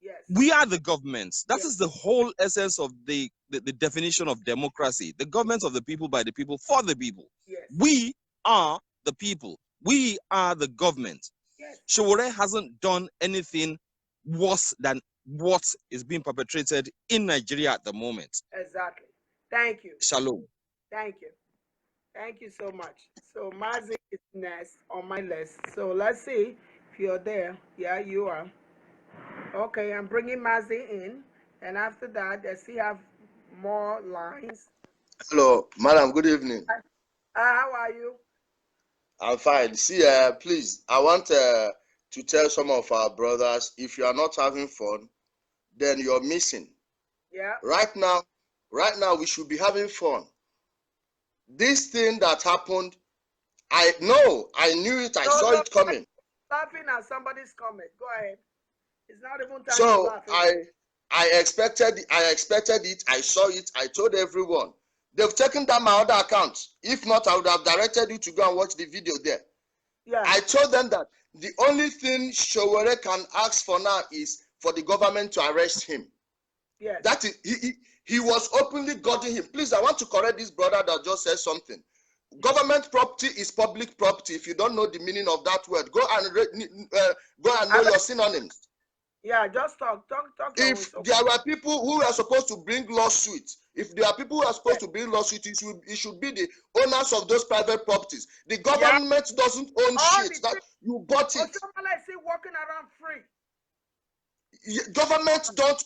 Yes. We are the government. That is the whole essence of the definition of democracy. The government of the people, by the people, for the people. Yes. We are the people. We are the government. Yes. Sowore hasn't done anything worse than what is being perpetrated in Nigeria at the moment. Exactly. Thank you. Shalom. Thank you. Thank you so much. So Mazi is next on my list. So let's see if you're there. Yeah, you are. Okay, I'm bringing Mazi in. And after that, let's see have more lines. Hello, madam. Good evening. How are you? I'm fine. See, please, I want to tell some of our brothers, if you are not having fun, then you're missing. Yeah. Right now, we should be having fun. This thing that happened, I knew it. I saw it coming. laughing at somebody's comment. Go ahead. It's not even time so to laugh. I expected it. I saw it. I told everyone. They've taken down my other account. If not, I would have directed you to go and watch the video there. Yeah. I told them that the only thing Sowore can ask for now is for the government to arrest him. Yes. That is, he was openly guarding him. Please, I want to correct this brother that just said something. Government property is public property. If you don't know the meaning of that word, go and know your synonyms. Yeah, just talk. If there are people who are supposed to bring lawsuits, if there are people who are supposed to bring lawsuits, it should be the owners of those private properties. The government doesn't own shit. That you bought it. Somebody see walking around free. Government don't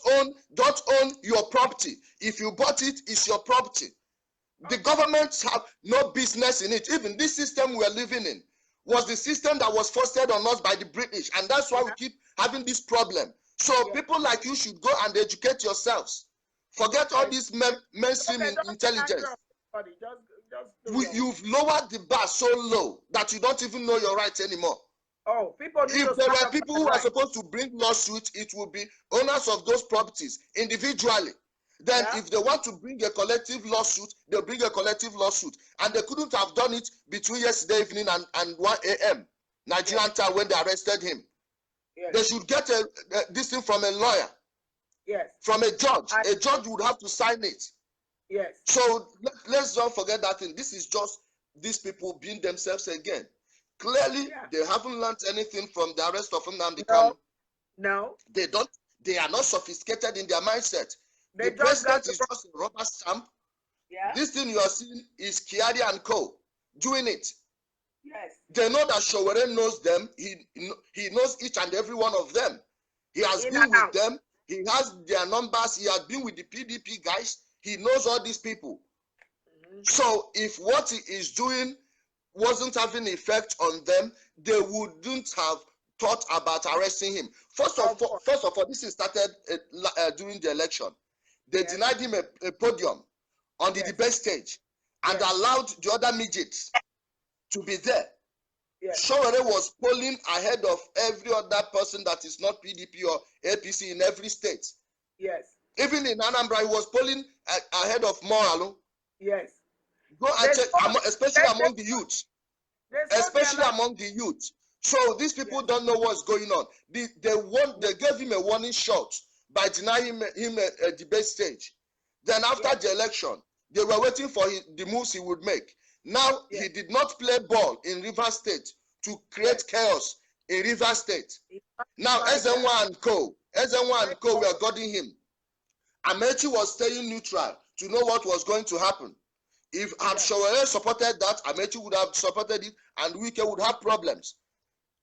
own your property. If you bought it, it's your property. The governments have no business in it. Even this system we are living in was the system that was fostered on us by the British, and that's why we keep having this problem. So people like you should go and educate yourselves. Forget all this mainstream intelligence. You've lowered the bar so low that you don't even know your rights anymore. Oh, people need if there are people who are supposed to bring lawsuits, it will be owners of those properties individually. Then if they want to bring a collective lawsuit, they'll bring a collective lawsuit. And they couldn't have done it between yesterday evening and 1 a.m. Nigerian time when they arrested him. Yes. They should get this thing from a lawyer. Yes. From a judge. A judge would have to sign it. Yes. So let's not forget that thing. This is just these people being themselves again. Clearly, they haven't learned anything from the arrest of Nnamdi Kanu. No. They are not sophisticated in their mindset. The president is just a rubber stamp. Yeah. This thing you are seeing is Kyari and Co. doing it. Yes. They know that Sowore knows them. He knows each and every one of them. He has been with them. He has their numbers. He has been with the PDP guys. He knows all these people. So if what he is doing wasn't having effect on them, they wouldn't have thought about arresting him. First of all, this is started during the election. They denied him a podium on the debate stage and allowed the other midgets to be there. Sowore was polling ahead of every other person that is not PDP or APC in every state. Yes. Even in Anambra, he was polling ahead of Moralu. Yes. Go and check, especially among the youth. Especially among the youth. So these people don't know what's going on. They gave him a warning shot by denying him a debate stage. Then after the election, they were waiting for the moves he would make. Now he did not play ball in Rivers State to create chaos in Rivers State. Now SN1 and Co were guarding him. Amechi was staying neutral to know what was going to happen. If Sowore supported that, Amechi would have supported it, and Wike would have problems,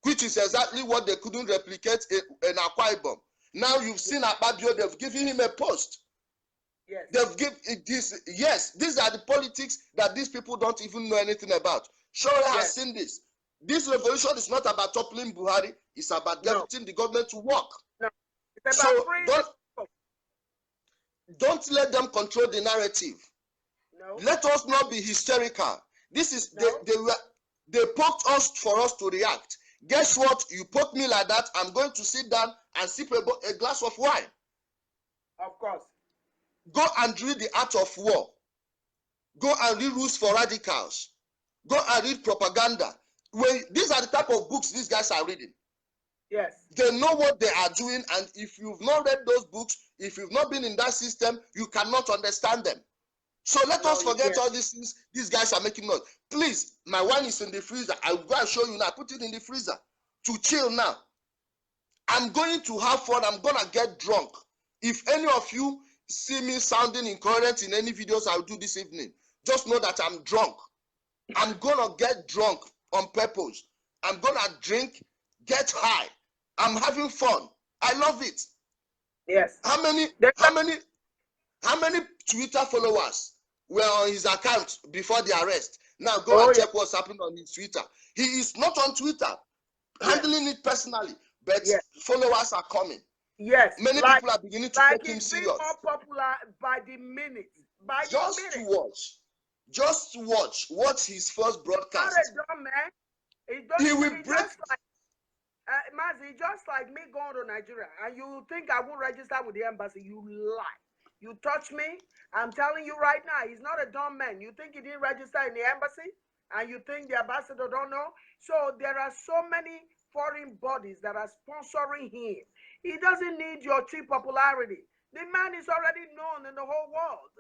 which is exactly what they couldn't replicate in Akwa Ibom. Now you've seen Akpabio, they've given him a post. Yes. They've given this. Yes, these are the politics that these people don't even know anything about. Sowore has seen this. This revolution is not about toppling Buhari. It's about getting the government to work. No. It's about don't let them control the narrative. No. Let us not be hysterical. This is they poked us for us to react. Guess what? You poke me like that, I'm going to sit down and sip a glass of wine. Of course. Go and read The Art of War. Go and read Rules for Radicals. Go and read Propaganda. These are the type of books these guys are reading. Yes. They know what they are doing, and if you've not read those books, if you've not been in that system, you cannot understand them. So let us forget all these things these guys are making noise. Please, my wine is in the freezer. I'll go and show you now. Put it in the freezer to chill now. I'm going to have fun. I'm going to get drunk. If any of you see me sounding incoherent in any videos I'll do this evening, just know that I'm drunk. I'm going to get drunk on purpose. I'm going to drink, get high. I'm having fun. I love it. Yes. How many Twitter followers were on his account before the arrest? Now go and check what's happening on his Twitter. He is not on Twitter, handling it personally, but followers are coming. Yes. Many people are beginning to take him serious. More popular by the minute. Just watch his first broadcast. He will break. Mazi, just like me going to Nigeria, and you think I won't register with the embassy, you lie. You touch me, I'm telling you right now, he's not a dumb man. You think he didn't register in the embassy, and you think the ambassador don't know? So there are so many foreign bodies that are sponsoring him. He doesn't need your cheap popularity. The man is already known in the whole world.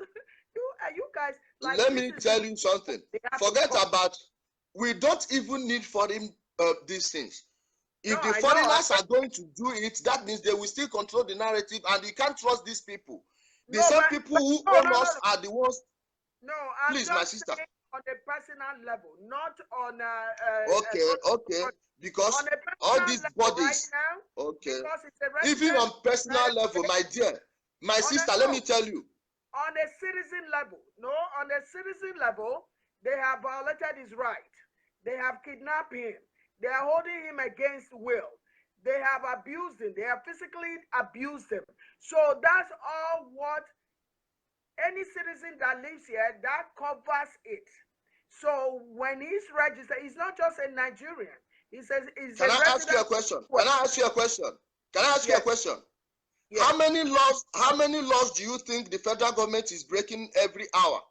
you guys, like, let me tell you something. Forget about, we don't even need foreign these things. If the foreigners are going to do it, that means they will still control the narrative, and you can't trust these people. The same people who own us are the ones. No, I'm please, my sister. On a personal level, not on okay. Because all these bodies, right now, even on personal level, my dear, my sister, let me tell you. On a citizen level, on a citizen level, they have violated his right. They have kidnapped him. They are holding him against will. They have abused him. They have physically abused him. So that's all what any citizen that lives here, that covers it. So when he's registered, he's not just a Nigerian. He says, Can I ask you a question? Can I ask you a question? Can I ask you a question? Yes. How many laws do you think the federal government is breaking every hour?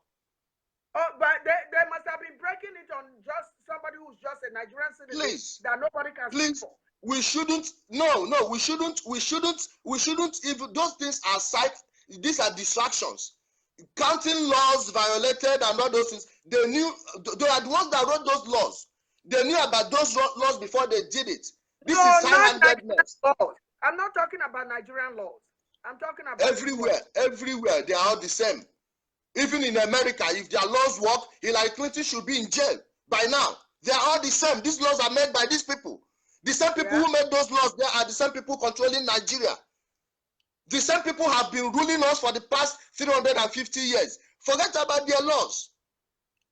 Oh, but they must have been breaking it on just somebody who's just a Nigerian citizen. Please, that nobody can please. For. We shouldn't. No, we shouldn't even. Those things are these are distractions. Counting laws violated and all those things. They are the ones that wrote those laws. They knew about those laws before they did it. This is high-handedness. I'm not talking about Nigerian laws. I'm talking about everywhere. They are all the same. Even in America, if their laws work, Hillary Clinton should be in jail by now. They are all the same. These laws are made by these people. The same people who made those laws, they are the same people controlling Nigeria. The same people have been ruling us for the past 350 years. Forget about their laws.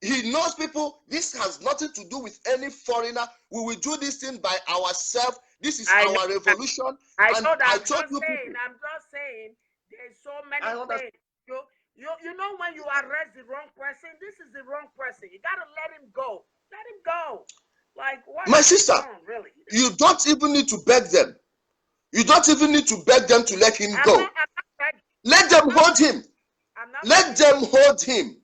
He knows people. This has nothing to do with any foreigner. We will do this thing by ourselves. This is our revolution. I know that. I'm just saying, there's so many things. You know when you arrest the wrong person, this is the wrong person. You gotta let him go. Let him go. Like what? My sister, really? You don't even need to beg them. You don't even need to beg them to let him go. Let them hold him. Let them hold him.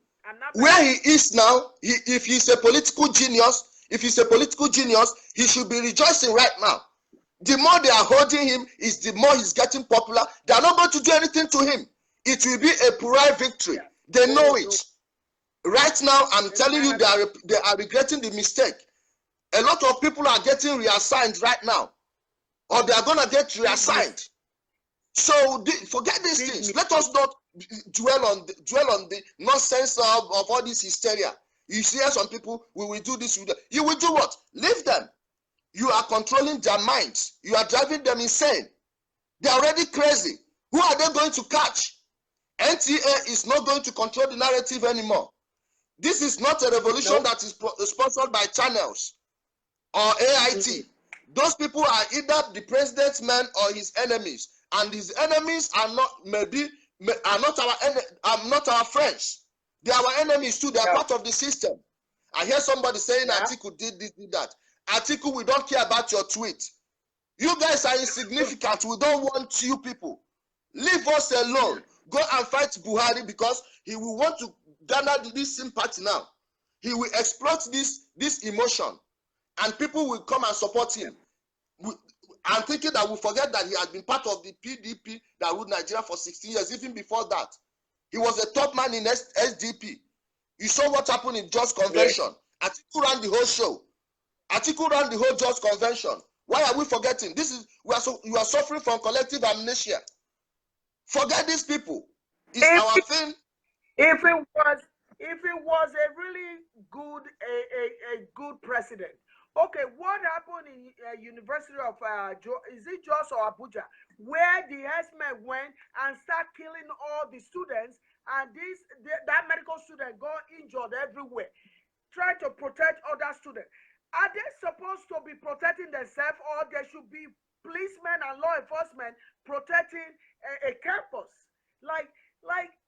Where he is now, if he's a political genius, he should be rejoicing right now. The more they are holding him, is the more he's getting popular. They are not going to do anything to him. It will be a pyrrhic victory. They know it. Right now, I'm telling you, they are regretting the mistake. A lot of people are getting reassigned right now, or they are going to get reassigned. So forget these things. Let us not dwell on the nonsense of all this hysteria. You see some people, we will do this. You will do what? Leave them. You are controlling their minds. You are driving them insane. They are already crazy. Who are they going to catch? NTA is not going to control the narrative anymore. This is not a revolution that is sponsored by channels or AIT. Those people are either the president's men or his enemies, and his enemies are not our friends. They are our enemies too. They are part of the system. I hear somebody saying Atiku did this, did that. Atiku, we don't care about your tweet. You guys are insignificant. We don't want you people. Leave us alone. Go and fight Buhari, because he will want to garner this sympathy now. He will exploit this emotion, and people will come and support him. I'm thinking that we forget that he has been part of the PDP that ruled Nigeria for 16 years. Even before that, he was a top man in SDP. You saw what happened in Just Convention. Yes. Atiku ran the whole show. Atiku ran the whole Just Convention. Why are we forgetting? You are suffering from collective amnesia. Forget these people. It's our thing. If it was a really good good president. Okay, what happened in University of is it Jos or Abuja, where the herdsmen went and started killing all the students, and that medical student got injured everywhere, trying to protect other students. Are they supposed to be protecting themselves, or there should be policemen and law enforcement protecting a campus? Like,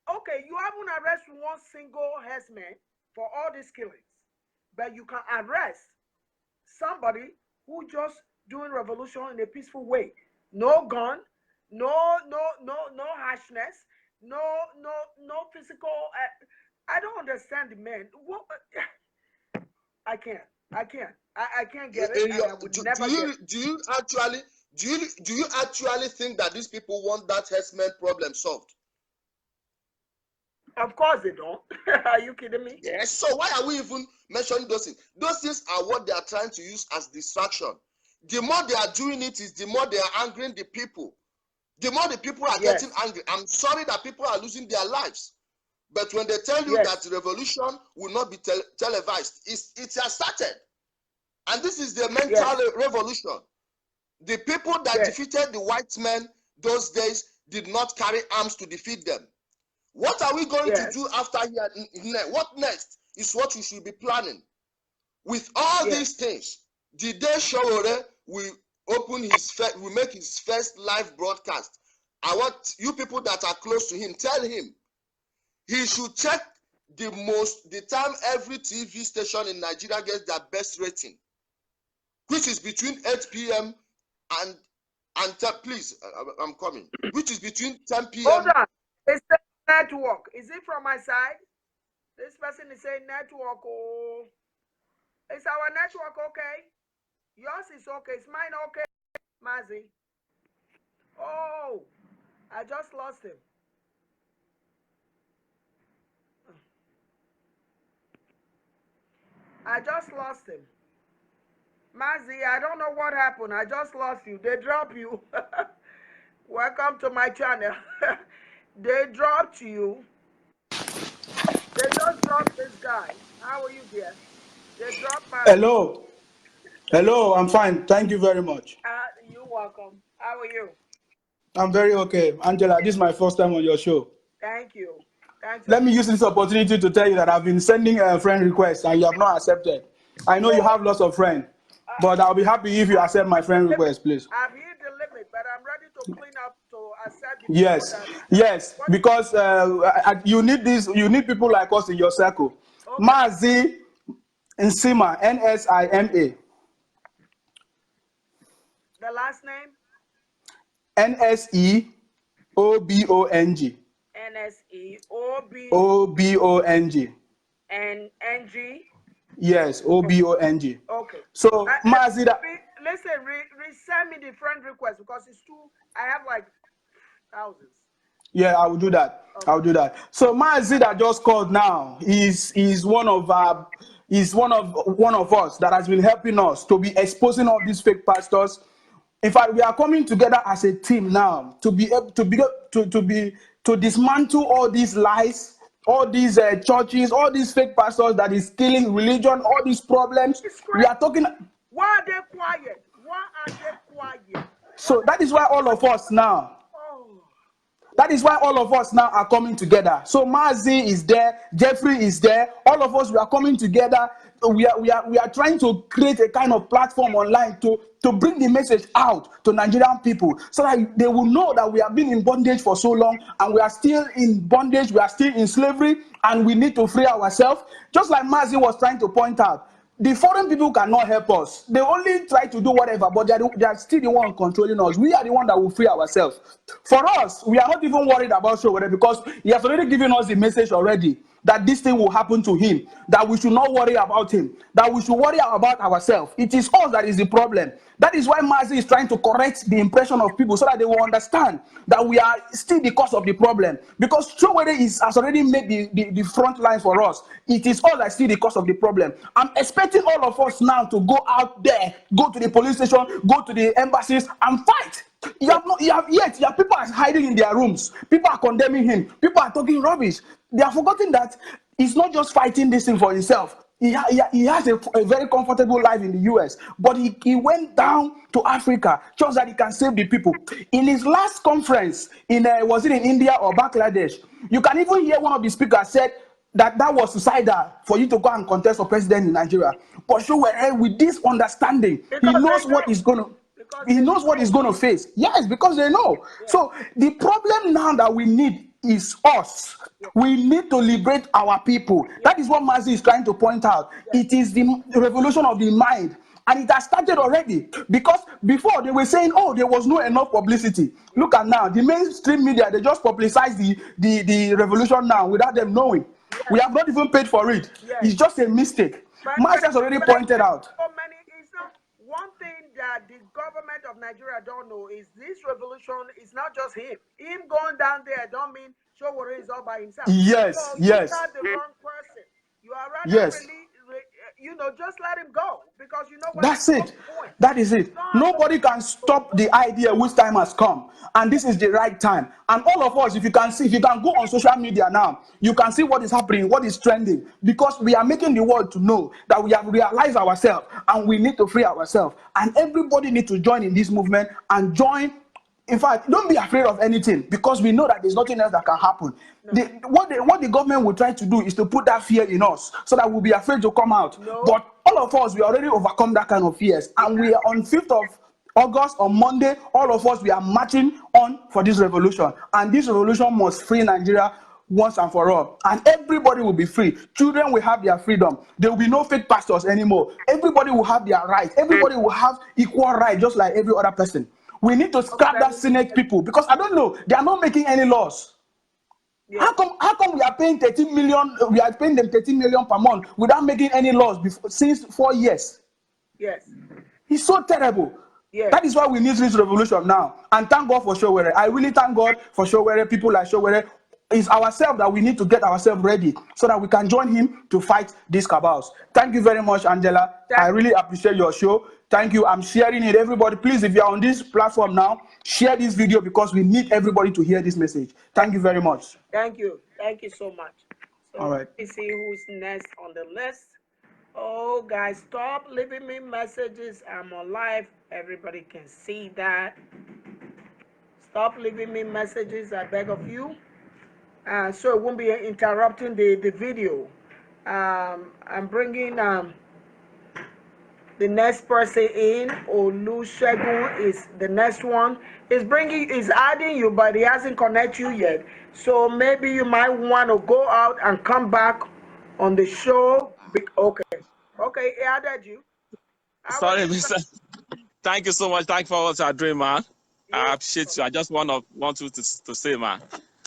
okay, you haven't arrested one single herdsman for all these killings, but you can arrest somebody who just doing revolution in a peaceful way. No gun, no harshness, no physical. I don't understand the men. What? I can't get it. And I would never get it. Do you actually think that these people want that herdsmen problem solved? Of course they don't. Are you kidding me? Yes. So why are we even mentioning those things? Those things are what they are trying to use as distraction. The more they are doing it, is the more they are angering the people. The more the people are getting angry. I'm sorry that people are losing their lives. But when they tell you that revolution will not be televised, it has started. And this is the mental revolution. The people that defeated the white men those days did not carry arms to defeat them. What are we going to do after here? What next is what we should be planning. With all these things, the day Sowore will open will make his first live broadcast. I want you people that are close to him, tell him he should check the time every TV station in Nigeria gets their best rating, which is between 8 p.m. and 10, please, I'm coming, which is between 10 p.m. Hold on. It's the network. Is it from my side? This person is saying network. Oh, is our network okay? Yours is okay. Is mine okay, Mazi? Oh, I just lost him. I just lost him. Mazi, I don't know what happened. I just lost you. They dropped you. Welcome to my channel. They dropped you. They just dropped this guy. How are you, dear? They dropped Mazi. Hello. Hello, I'm fine. Thank you very much. You're welcome. How are you? I'm very okay. Angela, this is my first time on your show. Thank you. Let me use this opportunity to tell you that I've been sending a friend request and you have not accepted. I know you have lots of friends, but I'll be happy if you accept my friend request, please. I've hit the limit, but I'm ready to clean up to accept the Yes, because you need this. You need people like us in your circle. Okay. Mazi Nsima, Nsima. The last name? Nseobong. Nseobong. And NG? Yes, Obong. Okay. So, Mazi, listen, resend me the friend request because it's too. I have like thousands. Yeah, I will do that. Okay. I'll do that. So, Mazi that just called now is one of us that has been helping us to be exposing all these fake pastors. In fact, we are coming together as a team now to be able to dismantle all these lies, all these churches, all these fake pastors that is killing religion, all these problems. We are talking. Why are they quiet? Why are they quiet? So that is why all of us now. That is why all of us now are coming together. So Mazi is there, Jeffrey is there. All of us, we are coming together. We are trying to create a kind of platform online to bring the message out to Nigerian people so that they will know that we have been in bondage for so long and we are still in bondage, we are still in slavery, and we need to free ourselves. Just like Mazi was trying to point out, the foreign people cannot help us. They only try to do whatever, but they are still the one controlling us. We are the one that will free ourselves. For us, we are not even worried about Sowore because he has already given us the message already that this thing will happen to him, that we should not worry about him, that we should worry about ourselves. It is us that is the problem. That is why Mazi is trying to correct the impression of people so that they will understand that we are still the cause of the problem. Because Sowore has already made the front line for us. It is us that is still the cause of the problem. I'm expecting all of us now to go out there, go to the police station, go to the embassies and fight. You have people are hiding in their rooms. People are condemning him. People are talking rubbish. They are forgetting that he's not just fighting this thing for himself. He has a very comfortable life in the US, but he went down to Africa just that he can save the people. In his last conference, was it in India or Bangladesh? You can even hear one of the speakers said that was suicidal for you to go and contest for president in Nigeria. But Sowore, with this understanding, he knows what he's going to. He knows what he's going to face. Yes, because they know. Yeah. So the problem now that we need is us. Yeah. We need to liberate our people. Yeah. That is what Mazi is trying to point out. Yeah. It is the revolution of the mind. And it has started already, because before they were saying, oh, there was no enough publicity. Look at now, the mainstream media, they just publicize the revolution now without them knowing. Yes. We have not even paid for it. Yes. It's just a mistake. Mas has already pointed out. So many, it's not, one thing that the government of Nigeria don't know is this revolution is not just him. Him going down there don't mean Sowore is all by himself. Yes, so yes. You are the wrong person. You are rather just let him go, because you know what. That's it. That is it. Nobody can stop the idea which time has come, and this is the right time. And all of us, if you can go on social media now, you can see what is happening, what is trending, because we are making the world to know that we have realized ourselves and we need to free ourselves. And everybody needs to join in this movement and join. In fact, don't be afraid of anything, because we know that there's nothing else that can happen. No. What the government will try to do is to put that fear in us so that we'll be afraid to come out. No. But all of us, we already overcome that kind of fears. And we are on 5th of August, on Monday, all of us, we are marching on for this revolution. And this revolution must free Nigeria once and for all. And everybody will be free. Children will have their freedom. There will be no fake pastors anymore. Everybody will have their rights. Everybody will have equal rights, just like every other person. We need to scrap that Senate people, because I don't know, they are not making any laws. Yeah. How come we are paying 13 million? We are paying them 13 million per month without making any laws since 4 years. Yes, it's so terrible. Yes. That is why we need this revolution now. And thank God for Sowore. I really thank God for Sowore. People like Sowore. It's ourselves that we need to get ourselves ready so that we can join him to fight these cabals. Thank you very much, Angela. I really appreciate your show. Thank you. I'm sharing it. Everybody, please, if you're on this platform now, share this video, because we need everybody to hear this message. Thank you very much. Thank you. Thank you so much. So all right. Let's see who's next on the list. Oh, guys, stop leaving me messages. I'm alive. Everybody can see that. Stop leaving me messages, I beg of you. So it won't be interrupting the video. I'm bringing the next person in. Olusegun is the next one. Is adding you, but he hasn't connected you yet. So maybe you might want to go out and come back on the show. Okay, he added you. Sorry, Mr. Thank you so much. Thank you for what you're doing, man. Yeah. I appreciate you. I just want you to say, man.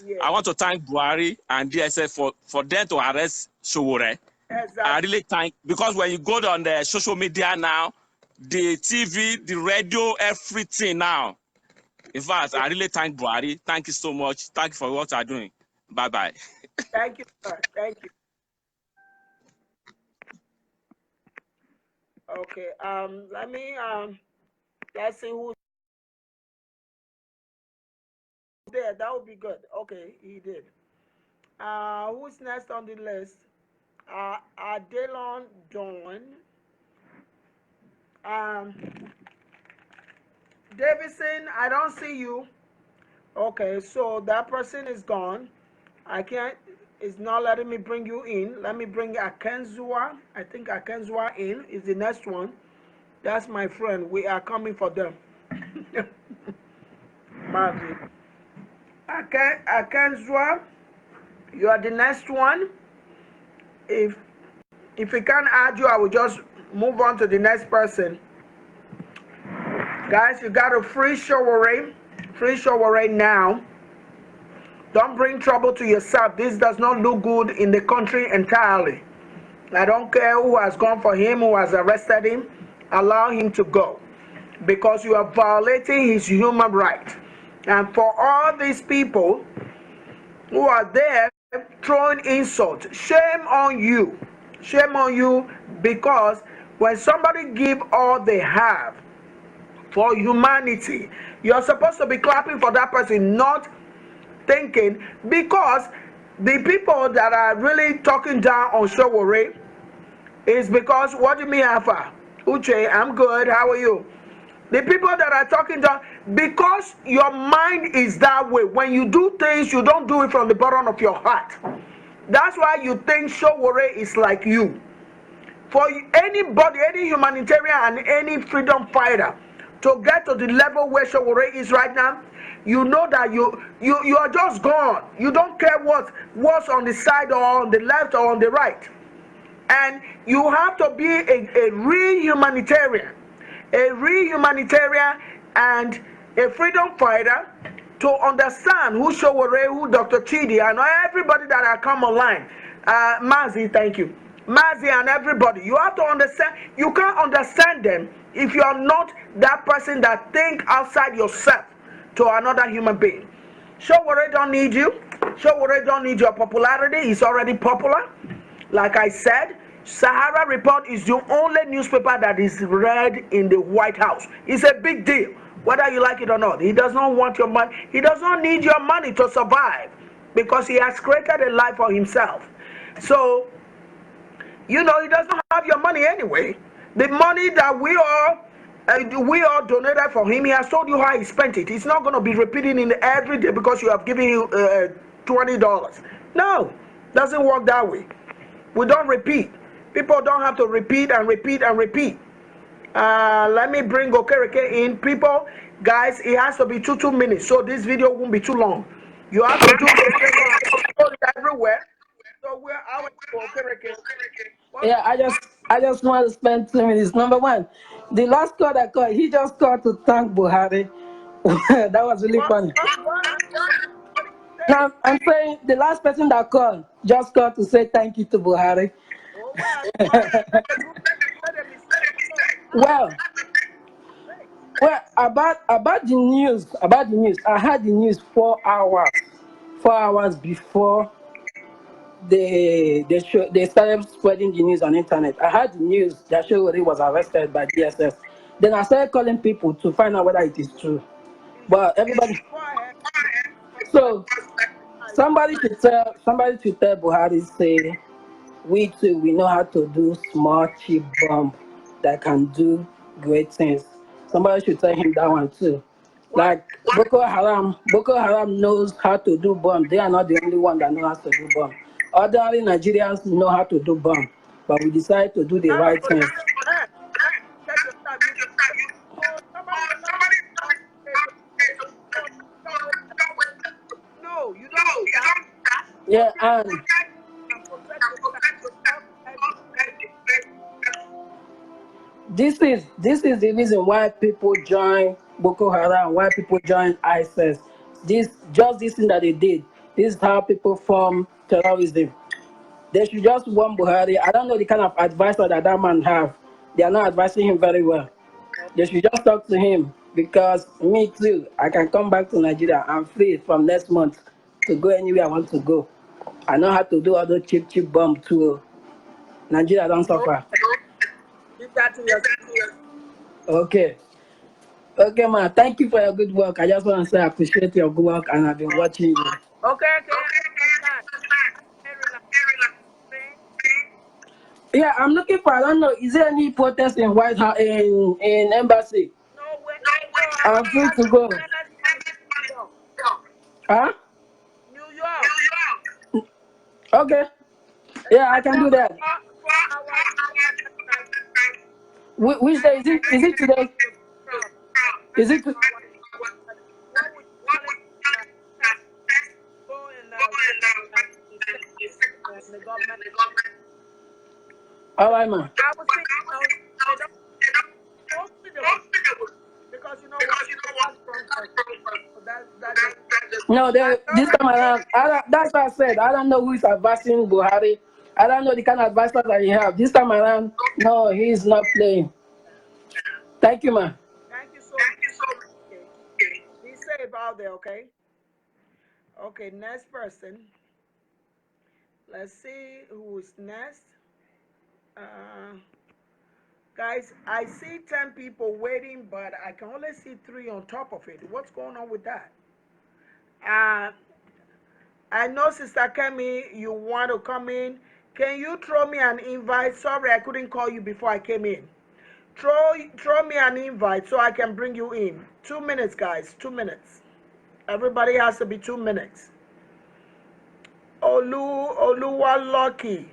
Yeah. I want to thank Buhari and DSF for them to arrest Sowore. Exactly. I really thank, because when you go on the social media now, the TV, the radio, everything now. In fact, I really thank Buhari. Thank you so much. Thank you for what you're doing. Bye-bye. Thank you, sir. Thank you. Okay, let's see who's there. That would be good. Okay, he did. Who's next on the list? Adelon Dawn. Davidson, I don't see you. Okay, so that person is gone. It's not letting me bring you in. Let me bring Akenzua. I think Akenzua in is the next one. That's my friend. We are coming for them. Akenzua, you are the next one. If we can't add you, I will just move on to the next person. Guys, you got to free Sowore. Free Sowore now. Don't bring trouble to yourself. This does not look good in the country entirely. I don't care who has gone for him, who has arrested him. Allow him to go, because you are violating his human right. And for all these people who are there throwing insults, shame on you. Shame on you, because when somebody give all they have for humanity, you're supposed to be clapping for that person, not thinking, because the people that are really talking down on Sowore is because, what do you mean, Alpha? Uche, I'm good, how are you? The people that are talking down, because your mind is that way. When you do things, you don't do it from the bottom of your heart. That's why you think Sowore is like you. For anybody, any humanitarian and any freedom fighter, to get to the level where Sowore is right now, you know that you are just gone. You don't care what's on the side or on the left or on the right. And you have to be a real humanitarian a real humanitarian and a freedom fighter to understand who Sowore, who Dr. Chidi, and everybody that have come online. Mazi, thank you. Mazi and everybody. You have to understand. You can't understand them if you are not that person that think outside yourself to another human being. Sowore don't need you. Sowore don't need your popularity. He's already popular. Like I said, Sahara Report is the only newspaper that is read in the White House. It's a big deal, whether you like it or not. He does not want your money. He does not need your money to survive because he has created a life for himself. So, you know, he does not have your money anyway. The money that we all donated for him, he has told you how he spent it. He's not going to be repeating it every day because you have given him $20. No, doesn't work that way. We don't repeat. People don't have to repeat and repeat and repeat. Let me bring Okereke in. People, guys, it has to be 2 minutes, so this video won't be too long. You have to do it everywhere. So we're out for Okereke. Yeah, I just want to spend 2 minutes. Number one, the last call I called, he just called to thank Buhari. That was really funny. Now, I'm saying the last person that called just called to say thank you to Buhari. Well, about the news, I had the news 4 hours before they started spreading the news on internet. I had the news that Sowore was arrested by DSS. Then I started calling people to find out whether it is true. But everybody, so somebody should tell Buhari, say, we too, we know how to do small, cheap bomb that can do great things. Somebody should tell him that one too. Like Boko Haram knows how to do bomb. They are not the only one that knows how to do bomb. Other Nigerians know how to do bomb, but we decided to do the right thing. No, you don't. Yeah, and this is the reason why people join Boko Haram, why people join ISIS. This thing that they did. This is how people form terrorism. They should just warn Buhari. I don't know the kind of advisor that man have. They are not advising him very well. They should just talk to him, because me too, I can come back to Nigeria. I'm free from next month to go anywhere I want to go. I know how to do all those cheap bomb too. Nigeria don't suffer. Okay. Okay, man. Thank you for your good work. I just want to say I appreciate your good work, and I've been watching you. Okay. Yeah, I'm looking for. I don't know. Is there any protest in White House in embassy? No, I'm free to go. Huh? New York. Okay. Yeah, I can do that. Which day is it? Is it today? Is it? All right, man. Because you know no, this time around, that's what I said. I don't know who is advising Buhari. I don't know the kind of advisor that he have. This time around, no, he's not playing. Thank you, man. Thank you so much. Okay. Be safe out there, okay? Okay, next person. Let's see who's next. Guys, I see 10 people waiting, but I can only see 3 on top of it. What's going on with that? I know, Sister Kemi, you want to come in. Can you throw me an invite? Sorry, I couldn't call you before I came in. Throw me an invite so I can bring you in. 2 minutes, guys. 2 minutes. Everybody has to be 2 minutes. Oluwaloki.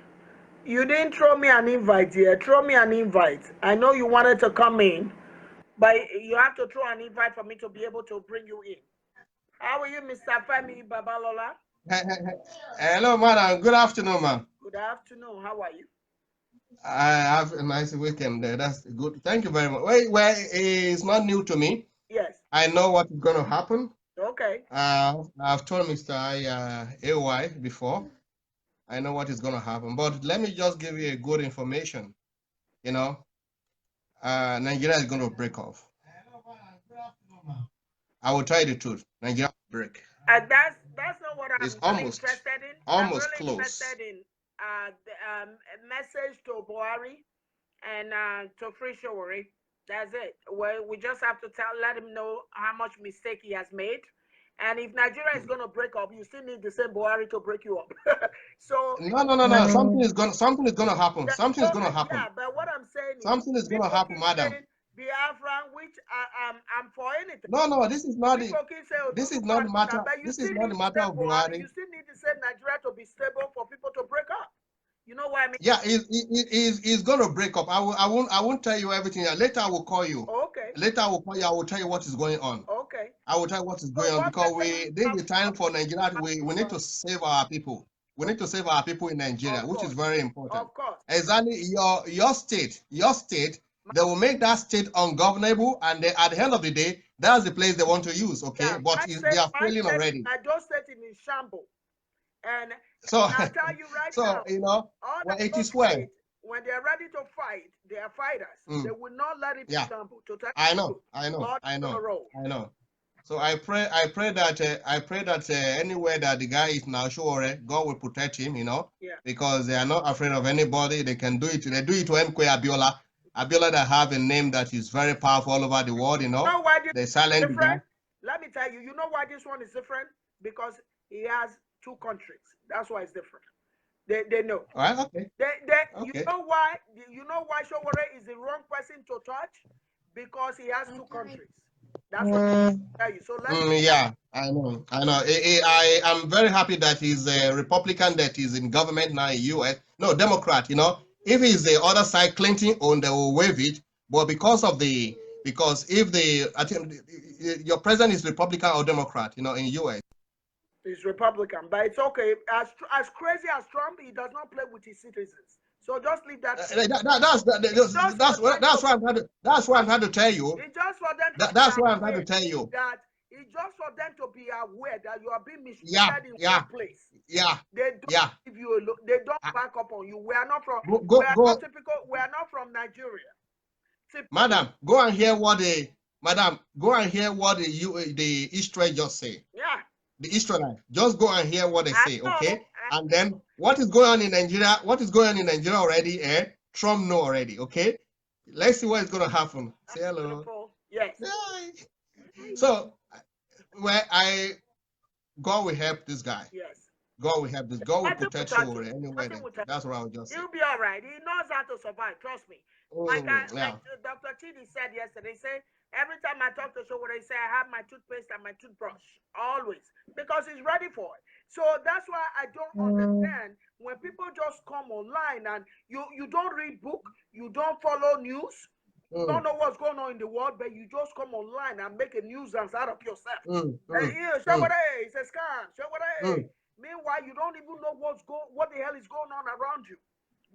You didn't throw me an invite yet. Throw me an invite. I know you wanted to come in, but you have to throw an invite for me to be able to bring you in. How are you, Mr. Femi Babalola? Hello, madam. Good afternoon, ma'am. Good afternoon. How are you? I have a nice weekend there. That's good. Thank you very much. Well, it's not new to me. Yes. I know what is going to happen. Okay. I've told Mr. AY before. I know what is going to happen. But let me just give you a good information. You know, Nigeria is going to break off. I will tell you the truth. Nigeria will break. That's not what I'm it's really interested in. Almost I'm really close. interested in a message to Buhari and to Free Sowore. That's it. Well, we just have to let him know how much mistake he has made. And if Nigeria is going to break up, you still need the same Buhari to break you up. So no. Something is going to happen. Something is going to happen. Yeah, but what I'm saying is something is going to happen, madam. Biafran, which I'm for anything. No, this is not the. This is not the matter. This is not the matter of Buhari. You still need the same Nigeria to be stable for people to break up. You know what I mean? Yeah, it's going to break up. I won't tell you everything. Later I will call you. Okay. Later I will call you. I will tell you what is going on. Okay. I will tell you what is going on because this is the time for Nigeria. We need to save our people. We need to save our people in Nigeria, which is very important. Of course. Exactly. Your state. They will make that state ungovernable, and at the end of the day, that's the place they want to use. Okay, yeah, but they are failing already. I just said it in shambles. And so I'll tell you right now, you know, well, it is well. When they're ready to fight, they are fighters. They will not let it be shambles. I know. So I pray that anywhere that the guy is now, Sowore, God will protect him, you know, because they are not afraid of anybody. They can do it. They do it to MK Abiola. Abiola that have a name that is very powerful all over the world, you know. They silent the guy. Let me tell you, you know why this one is different? Because he has 2 countries. That's why it's different. They know. All right, okay. Okay. You know why Sowore is the wrong person to touch? Because he has 2 countries. That's what I tell you. So yeah, I know. I am very happy that he's a Republican, that is in government now in US. No, Democrat, you know. If he's the other side, Clinton owned, they will waive it. But because I think your president is Republican or Democrat, you know, in US. He's Republican, but it's okay. As crazy as Trump, he does not play with his citizens. So just leave that. That's what I'm trying to tell you. It's just for them. That's what I'm trying to tell you. That it's just for them to be aware that you are being mistreated in one place. Yeah. They don't give you a look. They don't back up on you. We are not from. We are not from Nigeria. Madam, go and hear what the Israel just say. Yeah. The Israelites. Just go and hear what they say, okay? And then what is going on in Nigeria? What is going on in Nigeria already? Trump know already, okay? Let's see what is going to happen. Say hello. Beautiful. Yes. So, God will help this guy. Yes. God will help this. God will protect Sowore anyway. That's what I was just saying. He'll be all right. He knows how to survive. Trust me. Like Dr. Chidi said yesterday, every time I talk to Sowore, he say I have my toothpaste and my toothbrush always because he's ready for it. So that's why I don't understand when people just come online and you don't read book, you don't follow news, you don't know what's going on in the world, but you just come online and make a nuisance out of yourself. Sowore, it's a scam. Sowore. Meanwhile, you don't even know what the hell is going on around you.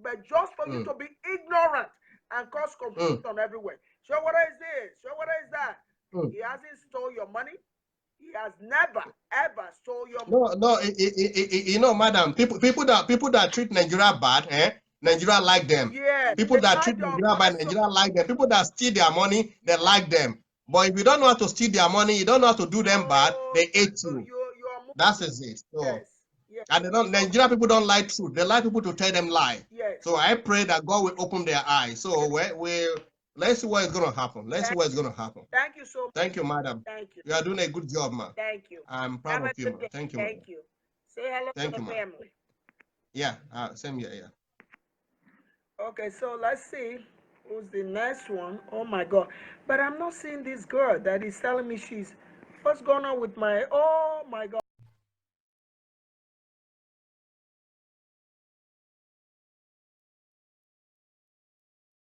But just for you to be ignorant and cause confusion everywhere. Sowore is this, Sowore is that. He hasn't stole your money. He has never ever stole your money. No, you know, madam, people that treat Nigeria bad, Nigeria like them. Yeah. People that treat Nigeria bad, Nigeria like them. People that steal their money, they like them. But if you don't know how to steal their money, you don't know how to do them bad, they hate you. That's it. So. Yes. And Nigeria people don't like truth. They like people to tell them lie. Yes. So I pray that God will open their eyes. So let's see what is going to happen. Let's see what is going to happen. Thank you so much. Thank you, madam. Thank you. You are doing a good job, man. Thank you. I'm proud of you, man. Thank you. Thank you. Say hello to the family. Yeah, same here. Yeah. Okay, so let's see who's the next one. Oh my God! But I'm not seeing this girl that is telling me what's going on with my. Oh my God.